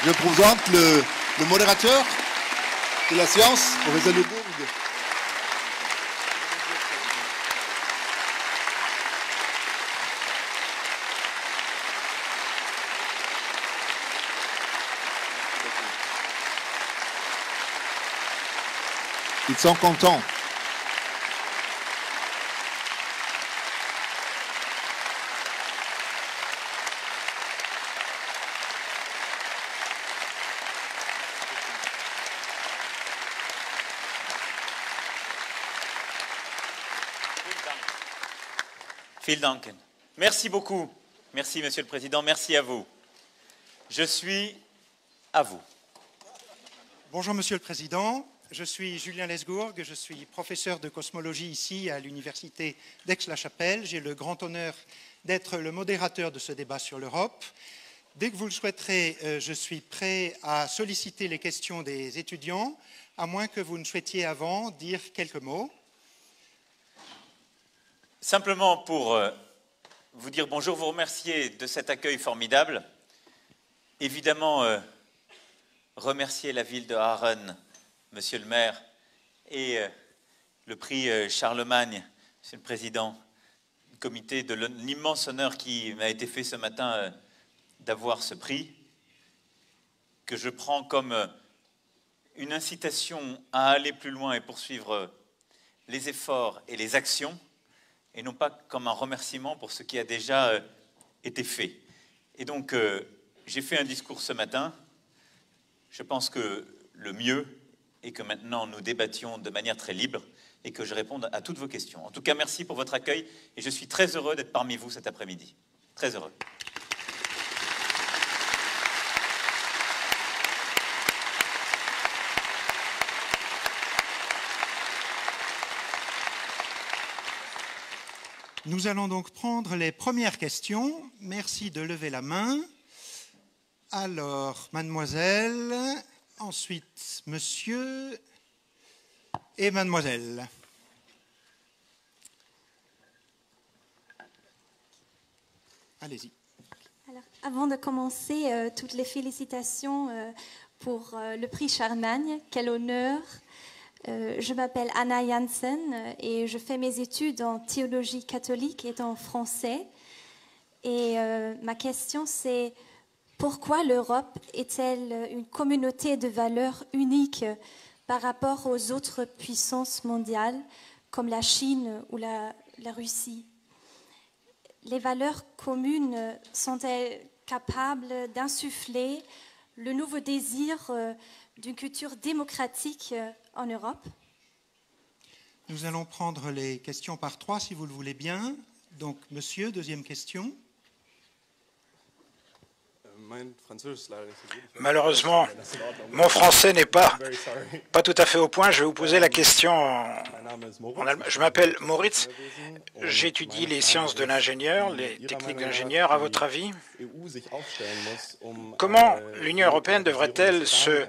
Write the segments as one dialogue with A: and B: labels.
A: Je présente le modérateur de la séance, professeur Legourgue. Ils sont contents.
B: Vielen Dank. Merci beaucoup. Merci, Monsieur le Président. Merci à vous. Je suis à vous.
C: Bonjour, Monsieur le Président. Je suis Julien Lesgourgue. Je suis professeur de cosmologie ici à l'Université d'Aix-la-Chapelle. J'ai le grand honneur d'être le modérateur de ce débat sur l'Europe. Dès que vous le souhaiterez, je suis prêt à solliciter les questions des étudiants, à moins que vous ne souhaitiez avant dire quelques mots.
B: Simplement pour vous dire bonjour, vous remercier de cet accueil formidable. Évidemment, remercier la ville de Aaren, Monsieur le maire, et le prix Charlemagne, Monsieur le Président du comité, de l'immense honneur qui m'a été fait ce matin d'avoir ce prix, que je prends comme une incitation à aller plus loin et poursuivre les efforts et les actions, et non pas comme un remerciement pour ce qui a déjà été fait. Et donc, j'ai fait un discours ce matin. Je pense que le mieux est que maintenant nous débattions de manière très libre et que je réponde à toutes vos questions. En tout cas, merci pour votre accueil et je suis très heureux d'être parmi vous cet après-midi. Très heureux.
C: Nous allons donc prendre les premières questions. Merci de lever la main. Alors, mademoiselle, ensuite monsieur et mademoiselle. Allez-y.
D: Alors, avant de commencer, toutes les félicitations pour le prix Charlemagne. Quel honneur! Je m'appelle Anna Janssen et je fais mes études en théologie catholique et en français. Et ma question, c'est pourquoi l'Europe est-elle une communauté de valeurs unique par rapport aux autres puissances mondiales comme la Chine ou la Russie? Les valeurs communes sont-elles capables d'insuffler le nouveau désir d'une culture démocratique en Europe?
C: Nous allons prendre les questions par trois, si vous le voulez bien. Donc, monsieur, deuxième question.
E: Malheureusement, mon français n'est pas tout à fait au point. Je vais vous poser la question en allemand. Je m'appelle Moritz. J'étudie les sciences de l'ingénieur, les techniques d'ingénieur. À votre avis, comment l'Union européenne devrait-elle se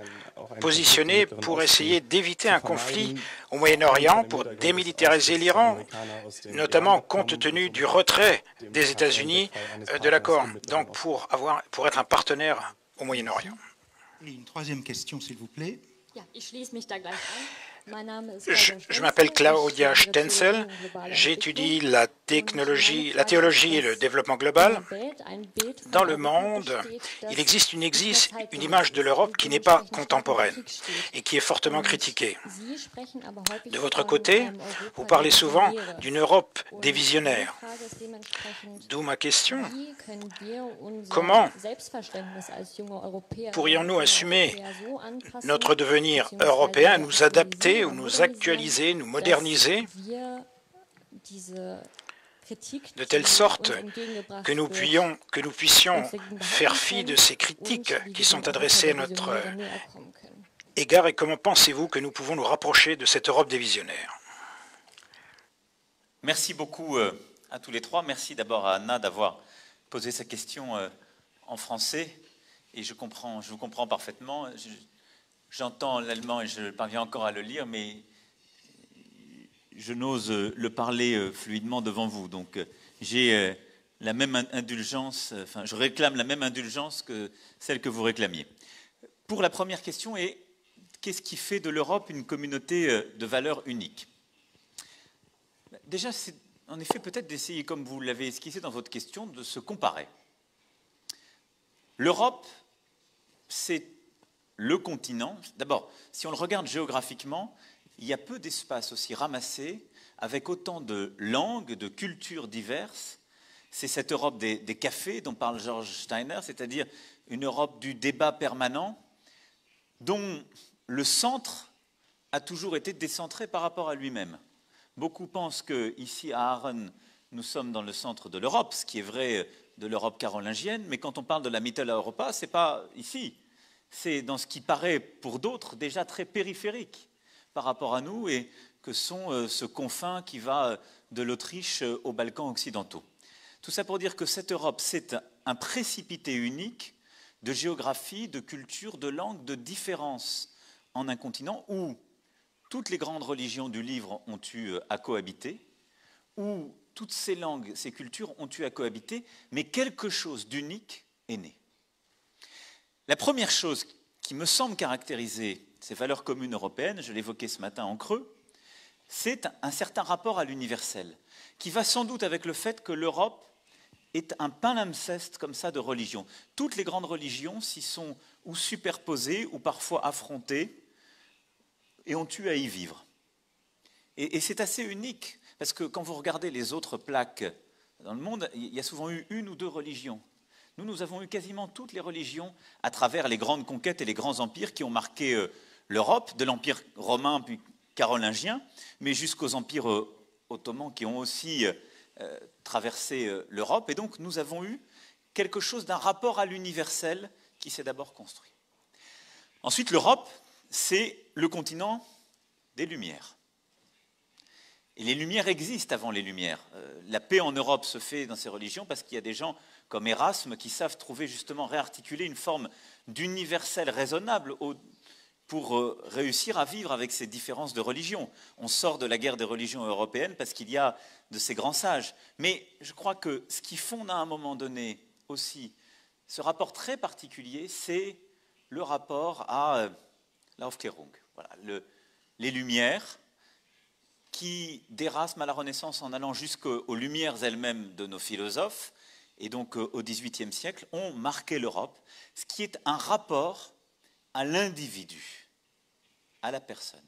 E: positionner pour essayer d'éviter un conflit au Moyen-Orient, pour démilitariser l'Iran, notamment compte tenu du retrait des États-Unis de l'accord, donc pour être un partenaire au Moyen-Orient?
C: Une troisième question, s'il vous plaît.
E: Je m'appelle Claudia Stenzel, j'étudie la théologie et le développement global. Dans le monde, il existe une image de l'Europe qui n'est pas contemporaine et qui est fortement critiquée. De votre côté, vous parlez souvent d'une Europe des visionnaires. D'où ma question. Comment pourrions-nous assumer notre devenir européen, nous adapter ou nous actualiser, nous moderniser de telle sorte que nous puissions faire fi de ces critiques qui sont adressées à notre égard, et comment pensez-vous que nous pouvons nous rapprocher de cette Europe des visionnaires?
B: Merci beaucoup à tous les trois. Merci d'abord à Anna d'avoir posé sa question en français et je vous comprends parfaitement. J'entends l'allemand et je parviens encore à le lire, mais je n'ose le parler fluidement devant vous. Donc j'ai la même indulgence, enfin, je réclame la même indulgence que celle que vous réclamiez. Pour la première question, qu'est-ce qui fait de l'Europe une communauté de valeurs unique? Déjà, c'est en effet peut-être d'essayer, comme vous l'avez esquissé dans votre question, de se comparer. L'Europe, c'est le continent. D'abord, si on le regarde géographiquement, il y a peu d'espace aussi ramassé, avec autant de langues, de cultures diverses. C'est cette Europe des cafés dont parle George Steiner, c'est-à-dire une Europe du débat permanent, dont le centre a toujours été décentré par rapport à lui-même. Beaucoup pensent qu'ici à Aaren, nous sommes dans le centre de l'Europe, ce qui est vrai de l'Europe carolingienne, mais quand on parle de la Mitteleuropa, ce n'est pas ici. C'est dans ce qui paraît pour d'autres déjà très périphérique par rapport à nous et que sont ce confin qui va de l'Autriche aux Balkans occidentaux. Tout ça pour dire que cette Europe, c'est un précipité unique de géographie, de culture, de langue, de différences en un continent où toutes les grandes religions du livre ont eu à cohabiter, où toutes ces langues, ces cultures ont eu à cohabiter, mais quelque chose d'unique est né. La première chose qui me semble caractériser ces valeurs communes européennes, je l'évoquais ce matin en creux, c'est un certain rapport à l'universel, qui va sans doute avec le fait que l'Europe est un palimpseste comme ça de religions. Toutes les grandes religions s'y sont ou superposées ou parfois affrontées et ont eu à y vivre. Et c'est assez unique, parce que quand vous regardez les autres plaques dans le monde, il y a souvent eu une ou deux religions. Nous avons eu quasiment toutes les religions à travers les grandes conquêtes et les grands empires qui ont marqué l'Europe, de l'Empire romain puis carolingien, mais jusqu'aux empires ottomans qui ont aussi traversé l'Europe. Et donc nous avons eu quelque chose d'un rapport à l'universel qui s'est d'abord construit. Ensuite, l'Europe, c'est le continent des Lumières. Et les Lumières existent avant les Lumières. La paix en Europe se fait dans ces religions parce qu'il y a des gens comme Erasme qui savent trouver justement, réarticuler une forme d'universel raisonnable pour réussir à vivre avec ces différences de religion. On sort de la guerre des religions européennes parce qu'il y a de ces grands sages. Mais je crois que ce qui fonde à un moment donné aussi ce rapport très particulier, c'est le rapport à l'Aufklärung, voilà, les Lumières, qui d'Erasme à la Renaissance en allant jusqu'aux Lumières elles-mêmes de nos philosophes, et donc au XVIIIe siècle, ont marqué l'Europe, ce qui est un rapport à l'individu, à la personne.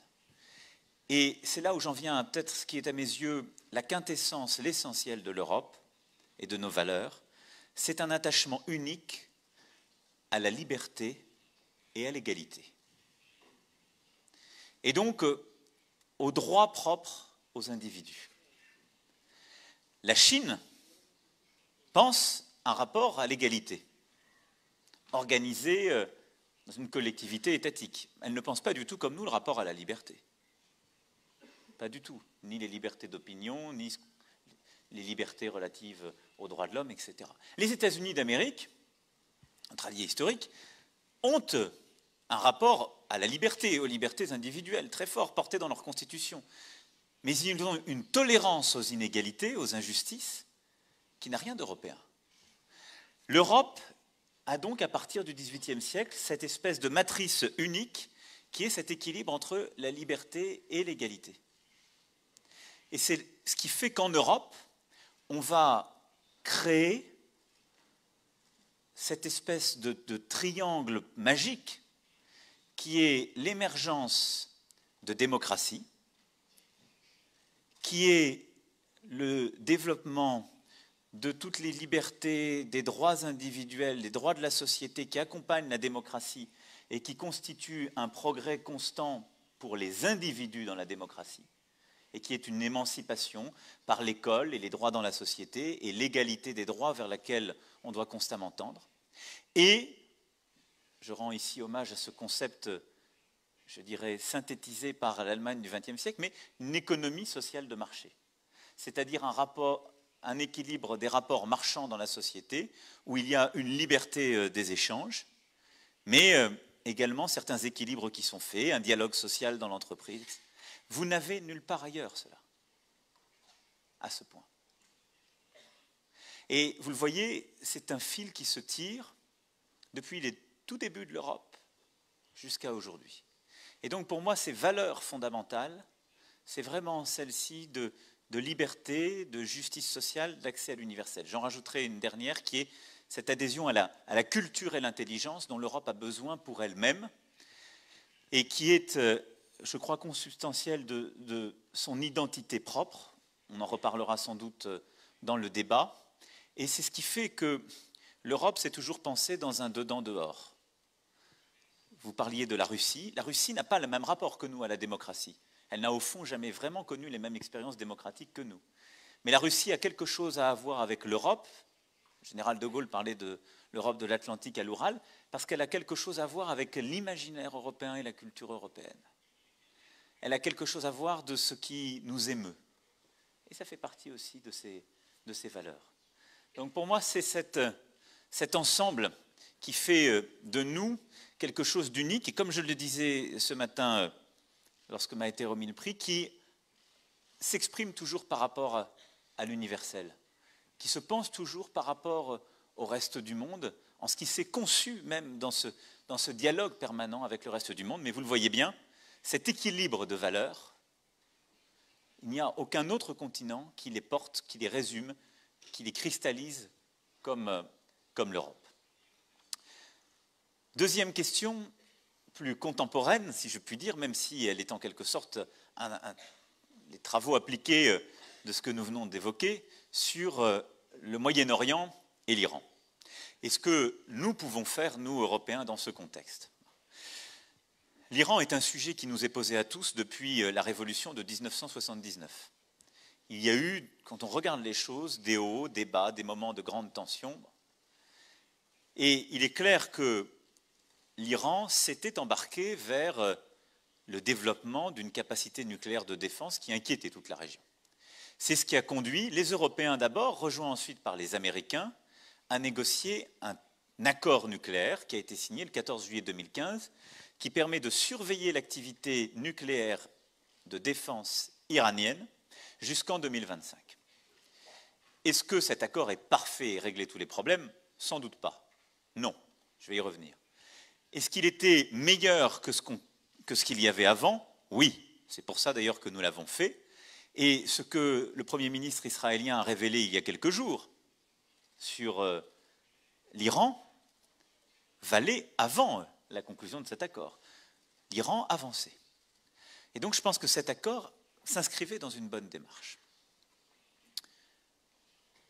B: Et c'est là où j'en viens à peut-être ce qui est à mes yeux la quintessence, l'essentiel de l'Europe et de nos valeurs, c'est un attachement unique à la liberté et à l'égalité. Et donc aux droits propres aux individus. La Chine pense un rapport à l'égalité, organisé dans une collectivité étatique. Elle ne pense pas du tout comme nous le rapport à la liberté. Pas du tout. Ni les libertés d'opinion, ni les libertés relatives aux droits de l'homme, etc. Les États-Unis d'Amérique, notre allié historique, ont un rapport à la liberté et aux libertés individuelles très fort, porté dans leur constitution. Mais ils ont une tolérance aux inégalités, aux injustices, qui n'a rien d'européen. L'Europe a donc, à partir du XVIIIe siècle, cette espèce de matrice unique qui est cet équilibre entre la liberté et l'égalité. Et c'est ce qui fait qu'en Europe, on va créer cette espèce de triangle magique qui est l'émergence de démocratie, qui est le développement de toutes les libertés, des droits individuels, des droits de la société qui accompagnent la démocratie et qui constituent un progrès constant pour les individus dans la démocratie, et qui est une émancipation par l'école et les droits dans la société et l'égalité des droits vers laquelle on doit constamment tendre. Et je rends ici hommage à ce concept, je dirais, synthétisé par l'Allemagne du XXe siècle, mais une économie sociale de marché, c'est-à-dire un équilibre des rapports marchands dans la société, où il y a une liberté des échanges, mais également certains équilibres qui sont faits, un dialogue social dans l'entreprise. Vous n'avez nulle part ailleurs cela, à ce point. Et vous le voyez, c'est un fil qui se tire depuis les tout débuts de l'Europe jusqu'à aujourd'hui. Et donc pour moi, ces valeurs fondamentales, c'est vraiment celle-ci de liberté, de justice sociale, d'accès à l'universel. J'en rajouterai une dernière qui est cette adhésion à la culture et l'intelligence dont l'Europe a besoin pour elle-même et qui est, je crois, consubstantielle de son identité propre. On en reparlera sans doute dans le débat. Et c'est ce qui fait que l'Europe s'est toujours pensée dans un dedans-dehors. Vous parliez de la Russie. La Russie n'a pas le même rapport que nous à la démocratie. Elle n'a au fond jamais vraiment connu les mêmes expériences démocratiques que nous. Mais la Russie a quelque chose à voir avec l'Europe. Le général de Gaulle parlait de l'Europe de l'Atlantique à l'Oural, parce qu'elle a quelque chose à voir avec l'imaginaire européen et la culture européenne. Elle a quelque chose à voir de ce qui nous émeut. Et ça fait partie aussi de ces valeurs. Donc pour moi, c'est cet ensemble qui fait de nous quelque chose d'unique. Et comme je le disais ce matin lorsque m'a été remis le prix, qui s'exprime toujours par rapport à l'universel, qui se pense toujours par rapport au reste du monde, en ce qui s'est conçu même dans ce dialogue permanent avec le reste du monde. Mais vous le voyez bien, cet équilibre de valeurs, il n'y a aucun autre continent qui les porte, qui les résume, qui les cristallise comme l'Europe. Deuxième question, plus contemporaine, si je puis dire, même si elle est en quelque sorte les travaux appliqués de ce que nous venons d'évoquer sur le Moyen-Orient et l'Iran. Et ce que nous pouvons faire, nous, Européens, dans ce contexte. L'Iran est un sujet qui nous est posé à tous depuis la révolution de 1979. Il y a eu, quand on regarde les choses, des hauts, des bas, des moments de grande tension. Et il est clair que l'Iran s'était embarqué vers le développement d'une capacité nucléaire de défense qui inquiétait toute la région. C'est ce qui a conduit les Européens d'abord, rejoints ensuite par les Américains, à négocier un accord nucléaire qui a été signé le 14 juillet 2015, qui permet de surveiller l'activité nucléaire de défense iranienne jusqu'en 2025. Est-ce que cet accord est parfait et réglé tous les problèmes? Sans doute pas. Non, je vais y revenir. Est-ce qu'il était meilleur que ce qu'il y avait avant? Oui, c'est pour ça d'ailleurs que nous l'avons fait. Et ce que le Premier ministre israélien a révélé il y a quelques jours sur l'Iran valait avant la conclusion de cet accord. L'Iran avançait. Et donc je pense que cet accord s'inscrivait dans une bonne démarche.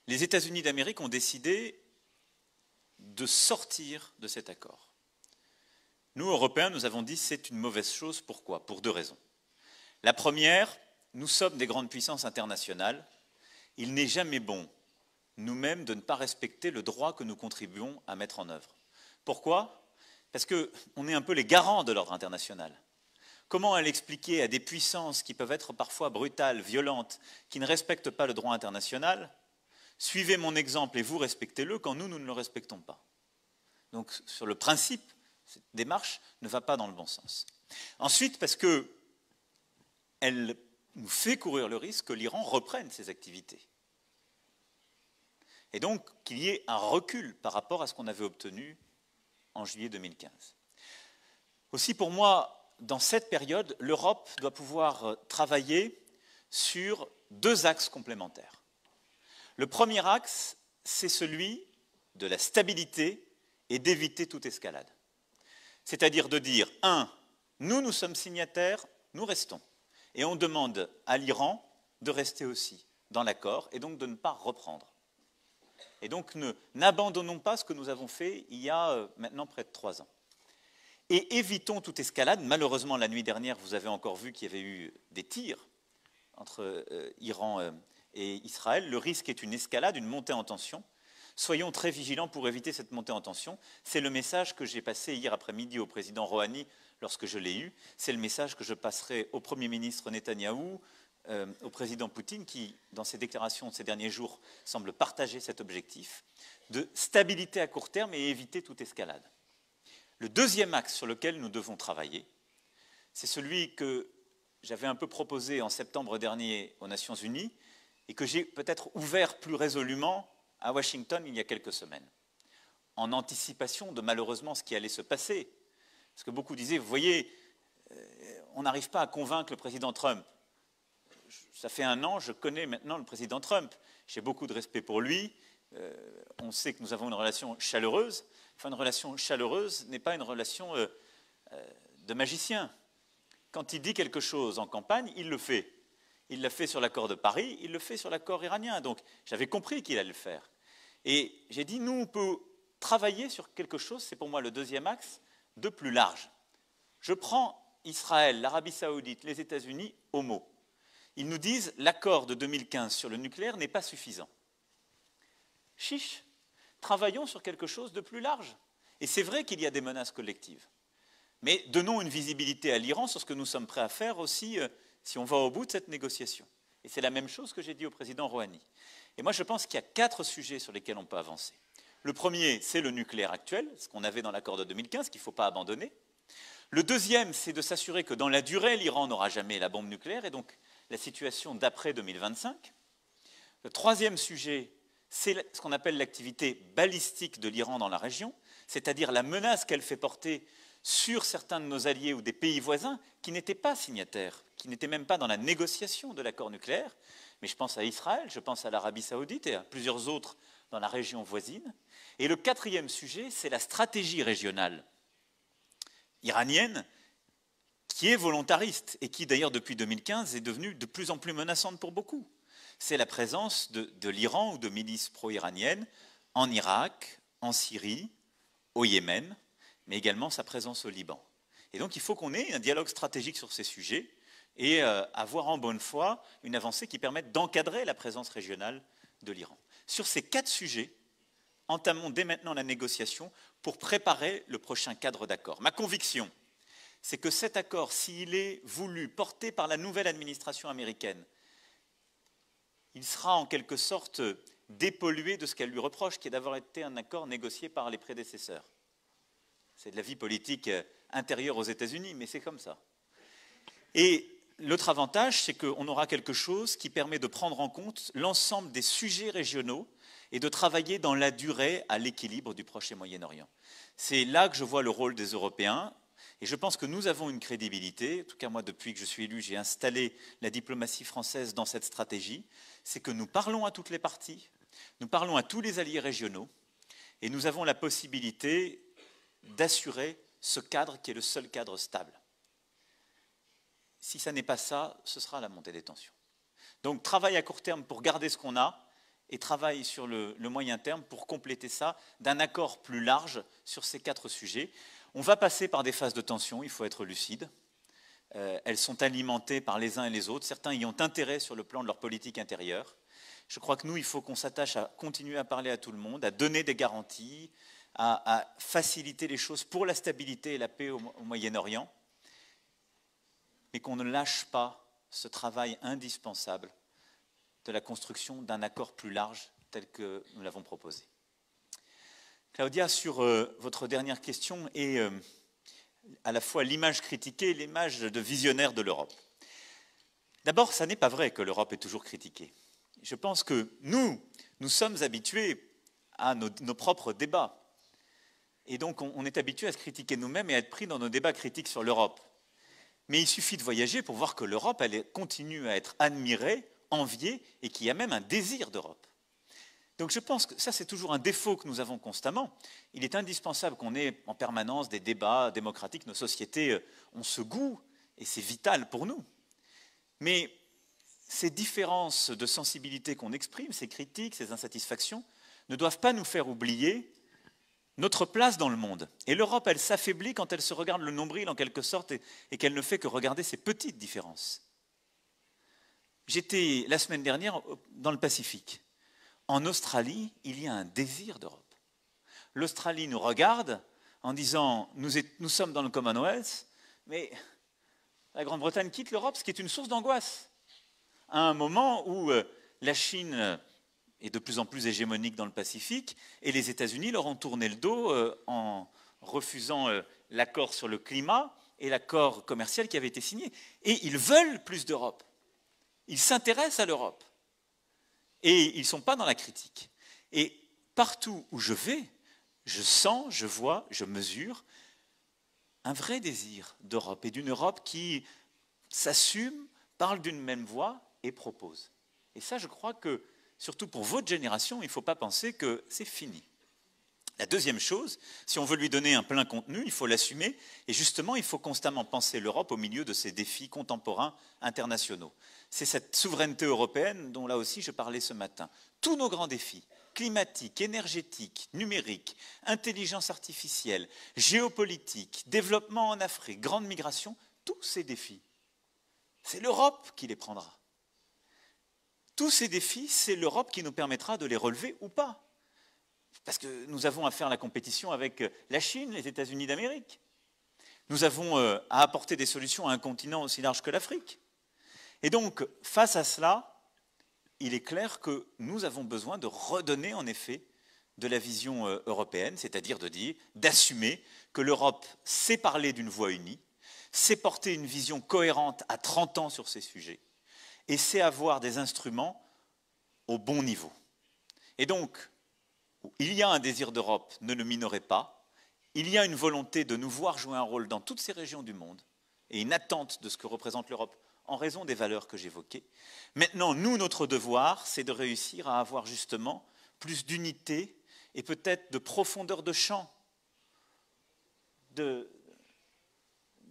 B: Les États-Unis d'Amérique ont décidé de sortir de cet accord. Nous, Européens, nous avons dit que c'est une mauvaise chose. Pourquoi? Pour deux raisons. La première, nous sommes des grandes puissances internationales. Il n'est jamais bon, nous-mêmes, de ne pas respecter le droit que nous contribuons à mettre en œuvre. Pourquoi? Parce qu'on est un peu les garants de l'ordre international. Comment aller expliquer à des puissances qui peuvent être parfois brutales, violentes, qui ne respectent pas le droit international, suivez mon exemple et vous respectez-le quand nous ne le respectons pas? Donc, sur le principe, cette démarche ne va pas dans le bon sens. Ensuite, parce qu'elle nous fait courir le risque que l'Iran reprenne ses activités. Et donc qu'il y ait un recul par rapport à ce qu'on avait obtenu en juillet 2015. Aussi, pour moi, dans cette période, l'Europe doit pouvoir travailler sur deux axes complémentaires. Le premier axe, c'est celui de la stabilité et d'éviter toute escalade. C'est-à-dire de dire, nous sommes signataires, nous restons. Et on demande à l'Iran de rester aussi dans l'accord et donc de ne pas reprendre. Et donc n'abandonnons pas ce que nous avons fait il y a maintenant près de 3 ans. Et évitons toute escalade. Malheureusement, la nuit dernière, vous avez encore vu qu'il y avait eu des tirs entre Iran et Israël. Le risque est une escalade, une montée en tension. Soyons très vigilants pour éviter cette montée en tension. C'est le message que j'ai passé hier après-midi au président Rouhani lorsque je l'ai eu. C'est le message que je passerai au Premier ministre Netanyahou, au président Poutine, qui, dans ses déclarations de ces derniers jours, semble partager cet objectif de stabilité à court terme et éviter toute escalade. Le deuxième axe sur lequel nous devons travailler, c'est celui que j'avais un peu proposé en septembre dernier aux Nations Unies et que j'ai peut-être ouvert plus résolument à Washington il y a quelques semaines, en anticipation de malheureusement ce qui allait se passer. Parce que beaucoup disaient, vous voyez, on n'arrive pas à convaincre le président Trump. Ça fait 1 an, je connais maintenant le président Trump. J'ai beaucoup de respect pour lui. On sait que nous avons une relation chaleureuse. Enfin, une relation chaleureuse n'est pas une relation de magicien. Quand il dit quelque chose en campagne, il le fait. Il l'a fait sur l'accord de Paris, il le fait sur l'accord iranien. Donc, j'avais compris qu'il allait le faire. Et j'ai dit, nous, on peut travailler sur quelque chose, c'est pour moi le deuxième axe, de plus large. Je prends Israël, l'Arabie Saoudite, les États-Unis au mot. Ils nous disent l'accord de 2015 sur le nucléaire n'est pas suffisant. Chiche, travaillons sur quelque chose de plus large. Et c'est vrai qu'il y a des menaces collectives. Mais donnons une visibilité à l'Iran sur ce que nous sommes prêts à faire aussi si on va au bout de cette négociation. Et c'est la même chose que j'ai dit au président Rouhani. Et moi, je pense qu'il y a 4 sujets sur lesquels on peut avancer. Le premier, c'est le nucléaire actuel, ce qu'on avait dans l'accord de 2015, qu'il ne faut pas abandonner. Le deuxième, c'est de s'assurer que dans la durée, l'Iran n'aura jamais la bombe nucléaire, et donc la situation d'après 2025. Le troisième sujet, c'est ce qu'on appelle l'activité balistique de l'Iran dans la région, c'est-à-dire la menace qu'elle fait porter sur certains de nos alliés ou des pays voisins qui n'étaient pas signataires, qui n'étaient même pas dans la négociation de l'accord nucléaire. Mais je pense à Israël, je pense à l'Arabie Saoudite et à plusieurs autres dans la région voisine. Et le quatrième sujet, c'est la stratégie régionale iranienne qui est volontariste et qui, d'ailleurs, depuis 2015, est devenue de plus en plus menaçante pour beaucoup. C'est la présence de l'Iran ou de milices pro-iraniennes en Irak, en Syrie, au Yémen, mais également sa présence au Liban. Et donc, il faut qu'on ait un dialogue stratégique sur ces sujets et avoir en bonne foi une avancée qui permette d'encadrer la présence régionale de l'Iran. Sur ces 4 sujets, entamons dès maintenant la négociation pour préparer le prochain cadre d'accord. Ma conviction, c'est que cet accord, s'il est voulu, porté par la nouvelle administration américaine, il sera en quelque sorte dépollué de ce qu'elle lui reproche, qui est d'avoir été un accord négocié par les prédécesseurs. C'est de la vie politique intérieure aux États-Unis, mais c'est comme ça. Et l'autre avantage, c'est qu'on aura quelque chose qui permet de prendre en compte l'ensemble des sujets régionaux et de travailler dans la durée à l'équilibre du Proche et Moyen-Orient. C'est là que je vois le rôle des Européens, et je pense que nous avons une crédibilité, en tout cas moi depuis que je suis élu, j'ai installé la diplomatie française dans cette stratégie, c'est que nous parlons à toutes les parties, nous parlons à tous les alliés régionaux, et nous avons la possibilité d'assurer ce cadre qui est le seul cadre stable. Si ça n'est pas ça, ce sera la montée des tensions. Donc travail à court terme pour garder ce qu'on a et travail sur le moyen terme pour compléter ça d'un accord plus large sur ces 4 sujets. On va passer par des phases de tension, il faut être lucide. Elles sont alimentées par les uns et les autres. Certains y ont intérêt sur le plan de leur politique intérieure. Je crois que nous, il faut qu'on s'attache à continuer à parler à tout le monde, à donner des garanties, à faciliter les choses pour la stabilité et la paix au Moyen-Orient, mais qu'on ne lâche pas ce travail indispensable de la construction d'un accord plus large tel que nous l'avons proposé. Claudia, sur votre dernière question et à la fois l'image critiquée et l'image de visionnaire de l'Europe. D'abord, ça n'est pas vrai que l'Europe est toujours critiquée. Je pense que nous sommes habitués à nos propres débats. Et donc, on est habitué à se critiquer nous-mêmes et à être pris dans nos débats critiques sur l'Europe. Mais il suffit de voyager pour voir que l'Europe, elle continue à être admirée, enviée, et qu'il y a même un désir d'Europe. Donc je pense que ça, c'est toujours un défaut que nous avons constamment. Il est indispensable qu'on ait en permanence des débats démocratiques. Nos sociétés ont ce goût, et c'est vital pour nous. Mais ces différences de sensibilité qu'on exprime, ces critiques, ces insatisfactions, ne doivent pas nous faire oublier notre place dans le monde. Et l'Europe, elle s'affaiblit quand elle se regarde le nombril en quelque sorte et qu'elle ne fait que regarder ces petites différences. J'étais la semaine dernière dans le Pacifique. En Australie, il y a un désir d'Europe. L'Australie nous regarde en disant « nous sommes dans le Commonwealth, mais la Grande-Bretagne quitte l'Europe, ce qui est une source d'angoisse. » À un moment où la Chine est de plus en plus hégémonique dans le Pacifique, et les États-Unis leur ont tourné le dos en refusant l'accord sur le climat et l'accord commercial qui avait été signé. Et ils veulent plus d'Europe. Ils s'intéressent à l'Europe. Et ils ne sont pas dans la critique. Et partout où je vais, je sens, je vois, je mesure un vrai désir d'Europe et d'une Europe qui s'assume, parle d'une même voix et propose. Et ça, je crois que, surtout pour votre génération, il ne faut pas penser que c'est fini. La deuxième chose, si on veut lui donner un plein contenu, il faut l'assumer. Et justement, il faut constamment penser l'Europe au milieu de ces défis contemporains internationaux. C'est cette souveraineté européenne dont là aussi je parlais ce matin. Tous nos grands défis, climatiques, énergétiques, numériques, intelligence artificielle, géopolitique, développement en Afrique, grande migration, tous ces défis, c'est l'Europe qui les prendra. Tous ces défis, c'est l'Europe qui nous permettra de les relever ou pas. Parce que nous avons à faire la compétition avec la Chine, les États-Unis d'Amérique. Nous avons à apporter des solutions à un continent aussi large que l'Afrique. Et donc, face à cela, il est clair que nous avons besoin de redonner en effet de la vision européenne, c'est-à-dire d'assumer que l'Europe sait parler d'une voix unie, sait porter une vision cohérente à 30 ans sur ces sujets, et sait avoir des instruments au bon niveau. Et donc, il y a un désir d'Europe, ne le minorez pas. Il y a une volonté de nous voir jouer un rôle dans toutes ces régions du monde et une attente de ce que représente l'Europe en raison des valeurs que j'évoquais. Maintenant, nous, notre devoir, c'est de réussir à avoir justement plus d'unité et peut-être de profondeur de champ, d'une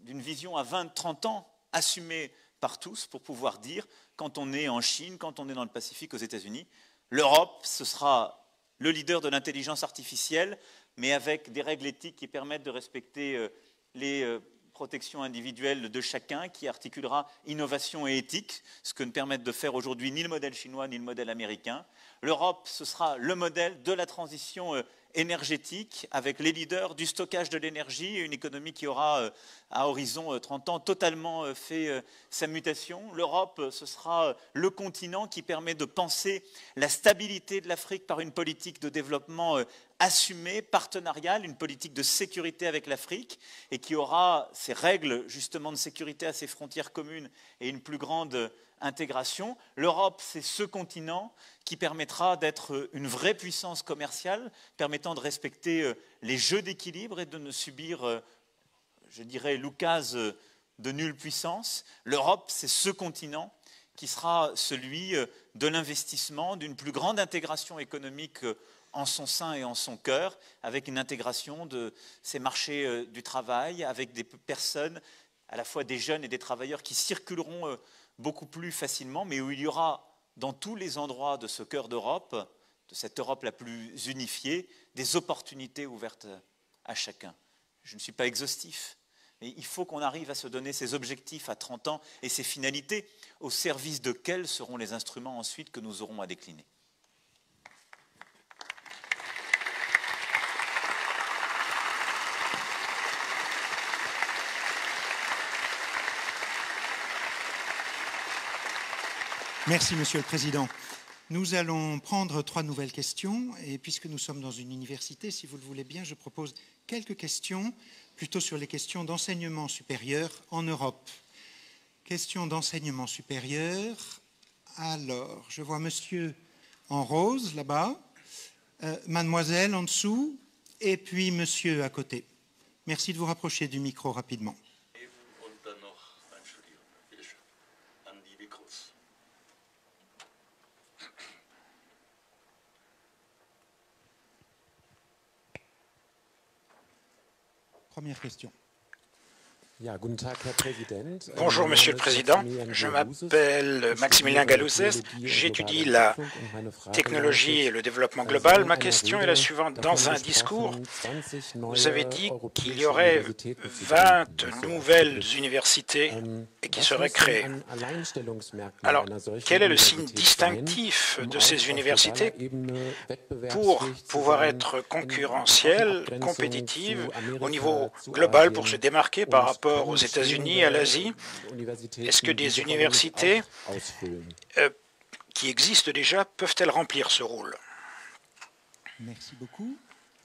B: vision à 20-30 ans assumée par tous pour pouvoir dire, quand on est en Chine, quand on est dans le Pacifique, aux États-Unis, l'Europe, ce sera le leader de l'intelligence artificielle, mais avec des règles éthiques qui permettent de respecter les protections individuelles de chacun, qui articulera innovation et éthique, ce que ne permettent de faire aujourd'hui ni le modèle chinois ni le modèle américain. L'Europe, ce sera le modèle de la transition énergétique, avec les leaders du stockage de l'énergie, une économie qui aura, à horizon 30 ans, totalement fait sa mutation. L'Europe, ce sera le continent qui permet de penser la stabilité de l'Afrique par une politique de développement assumée, partenariale, une politique de sécurité avec l'Afrique, et qui aura ses règles justement de sécurité à ses frontières communes et une plus grande intégration. L'Europe, c'est ce continent qui permettra d'être une vraie puissance commerciale, permettant de respecter les jeux d'équilibre et de ne subir, je dirais, l'oukase de nulle puissance. L'Europe, c'est ce continent qui sera celui de l'investissement, d'une plus grande intégration économique en son sein et en son cœur, avec une intégration de ces marchés du travail, avec des personnes, à la fois des jeunes et des travailleurs qui circuleront beaucoup plus facilement, mais où il y aura dans tous les endroits de ce cœur d'Europe, de cette Europe la plus unifiée, des opportunités ouvertes à chacun. Je ne suis pas exhaustif, mais il faut qu'on arrive à se donner ces objectifs à 30 ans et ces finalités, au service de quels seront les instruments ensuite que nous aurons à décliner.
C: Merci, Monsieur le Président. Nous allons prendre 3 nouvelles questions et puisque nous sommes dans une université, si vous le voulez bien, je propose quelques questions, plutôt sur les questions d'enseignement supérieur en Europe. Questions d'enseignement supérieur. Alors, je vois Monsieur en rose, là-bas, Mademoiselle en dessous, et puis Monsieur à côté. Merci de vous rapprocher du micro rapidement. Première question.
E: Bonjour, Monsieur le Président. Je m'appelle Maximilien Galouzès. J'étudie la technologie et le développement global. Ma question est la suivante. Dans un discours, vous avez dit qu'il y aurait 20 nouvelles universités qui seraient créées. Alors, quel est le signe distinctif de ces universités pour pouvoir être concurrentielles, compétitives au niveau global pour se démarquer par rapport aux États-Unis, à l'Asie? Est-ce que des universités qui existent déjà peuvent-elles remplir ce rôle?
C: Merci beaucoup.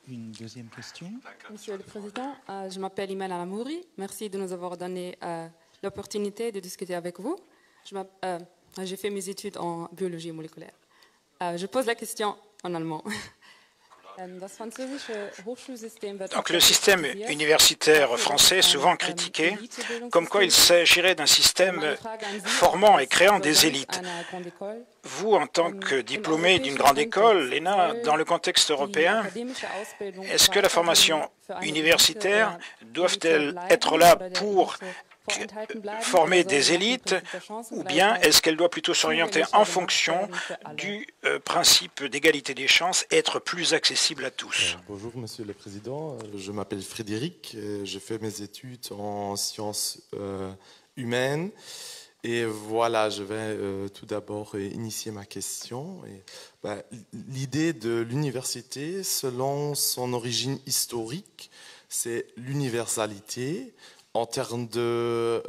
C: Une deuxième question.
F: Monsieur le Président, je m'appelle Imen Alamouri. Merci de nous avoir donné l'opportunité de discuter avec vous. J'ai fait mes études en biologie moléculaire. Je pose la question, en allemand.
E: Donc le système universitaire français est souvent critiqué, comme quoi il s'agirait d'un système formant et créant des élites. Vous, en tant que diplômé d'une grande école, l'ENA, dans le contexte européen, est-ce que la formation universitaire doit-elle être là pour former des élites, ou bien est-ce qu'elle doit plutôt s'orienter en fonction du principe d'égalité des chances et être plus accessible à tous?
G: Bonjour Monsieur le Président, je m'appelle Frédéric, je fais mes études en sciences humaines et voilà, je vais tout d'abord initier ma question. L'idée de l'université, selon son origine historique, c'est l'universalité, en termes de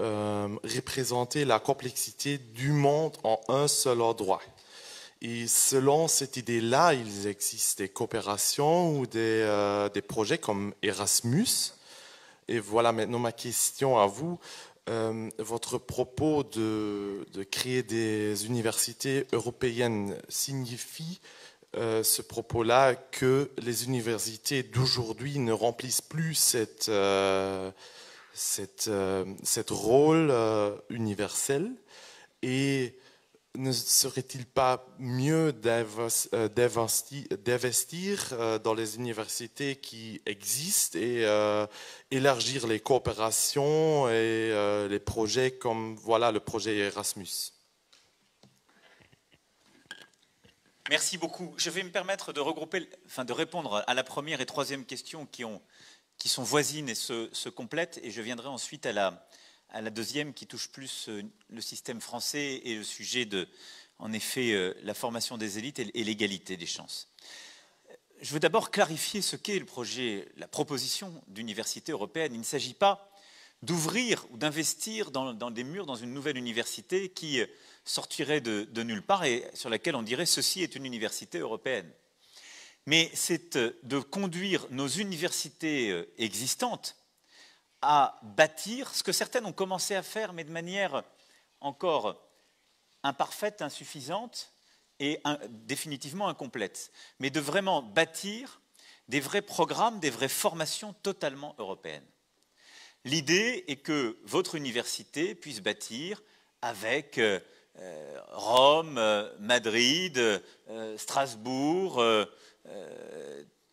G: représenter la complexité du monde en un seul endroit. Et selon cette idée-là, il existe des coopérations ou des projets comme Erasmus. Et voilà maintenant ma question à vous. Votre propos de créer des universités européennes signifie ce propos-là que les universités d'aujourd'hui ne remplissent plus cette rôle universel, et ne serait-il pas mieux d'investir dans les universités qui existent et élargir les coopérations et les projets comme voilà, le projet Erasmus?
B: Merci beaucoup. Je vais me permettre de regrouper, de répondre à la première et troisième question qui sont voisines et se complètent, et je viendrai ensuite à la deuxième qui touche plus le système français et le sujet de, en effet, la formation des élites et l'égalité des chances. Je veux d'abord clarifier ce qu'est le projet, la proposition d'université européenne. Il ne s'agit pas d'ouvrir ou d'investir dans des murs dans une nouvelle université qui sortirait de nulle part et sur laquelle on dirait « ceci est une université européenne ». Mais c'est de conduire nos universités existantes à bâtir ce que certaines ont commencé à faire, mais de manière encore imparfaite, insuffisante et définitivement incomplète, mais de vraiment bâtir des vrais programmes, des vraies formations totalement européennes. L'idée est que votre université puisse bâtir avec Rome, Madrid, Strasbourg,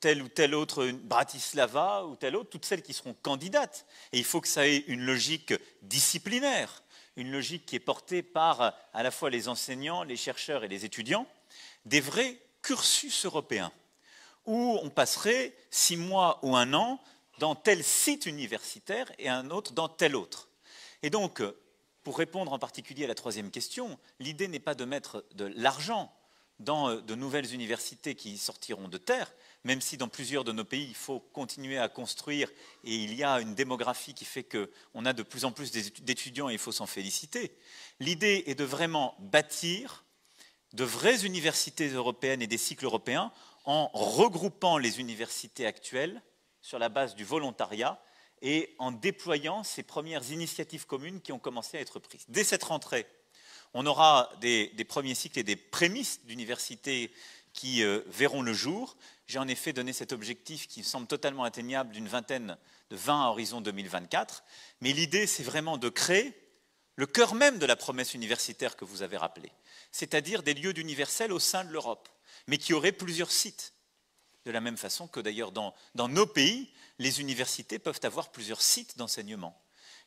B: telle ou telle autre, Bratislava ou telle autre, toutes celles qui seront candidates. Et il faut que ça ait une logique disciplinaire, une logique qui est portée par à la fois les enseignants, les chercheurs et les étudiants, des vrais cursus européens, où on passerait 6 mois ou 1 an dans tel site universitaire et un autre dans tel autre. Et donc, pour répondre en particulier à la troisième question, l'idée n'est pas de mettre de l'argent dans de nouvelles universités qui sortiront de terre, même si dans plusieurs de nos pays, il faut continuer à construire et il y a une démographie qui fait qu'on a de plus en plus d'étudiants et il faut s'en féliciter. L'idée est de vraiment bâtir de vraies universités européennes et des cycles européens en regroupant les universités actuelles sur la base du volontariat et en déployant ces premières initiatives communes qui ont commencé à être prises. Dès cette rentrée, on aura des premiers cycles et des prémices d'universités qui verront le jour. J'ai en effet donné cet objectif qui me semble totalement atteignable d'une vingtaine, de 20 à horizon 2024. Mais l'idée, c'est vraiment de créer le cœur même de la promesse universitaire que vous avez rappelée, c'est-à-dire des lieux d'universel au sein de l'Europe, mais qui auraient plusieurs sites. De la même façon que d'ailleurs dans nos pays, les universités peuvent avoir plusieurs sites d'enseignement.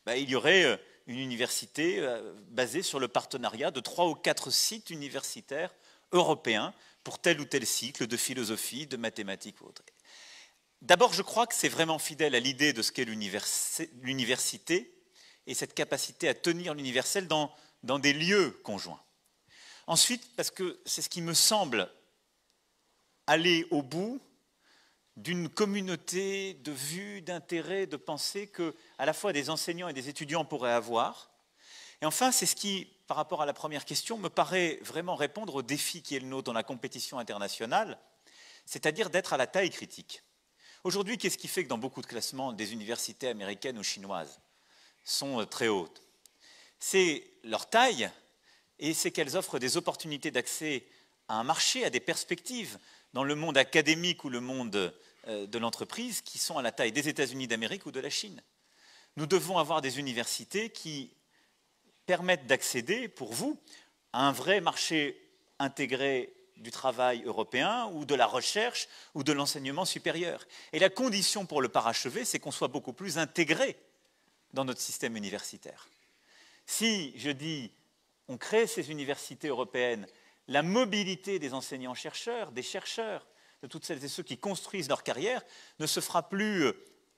B: Il y aurait une université basée sur le partenariat de 3 ou 4 sites universitaires européens pour tel ou tel cycle de philosophie, de mathématiques ou autre. D'abord, je crois que c'est vraiment fidèle à l'idée de ce qu'est l'université et cette capacité à tenir l'universel dans des lieux conjoints. Ensuite, parce que c'est ce qui me semble aller au bout d'une communauté de vues, d'intérêts, de pensées que à la fois des enseignants et des étudiants pourraient avoir. Et enfin, c'est ce qui, par rapport à la première question, me paraît vraiment répondre au défi qui est le nôtre dans la compétition internationale, c'est-à-dire d'être à la taille critique. Aujourd'hui, qu'est-ce qui fait que dans beaucoup de classements, des universités américaines ou chinoises sont très hautes? C'est leur taille et c'est qu'elles offrent des opportunités d'accès à un marché, à des perspectives dans le monde académique ou le monde de l'entreprise qui sont à la taille des États-Unis d'Amérique ou de la Chine. Nous devons avoir des universités qui permettent d'accéder, pour vous, à un vrai marché intégré du travail européen ou de la recherche ou de l'enseignement supérieur. Et la condition pour le parachever, c'est qu'on soit beaucoup plus intégré dans notre système universitaire. Si, je dis, on crée ces universités européennes, la mobilité des enseignants-chercheurs, des chercheurs, de toutes celles et ceux qui construisent leur carrière, ne se fera plus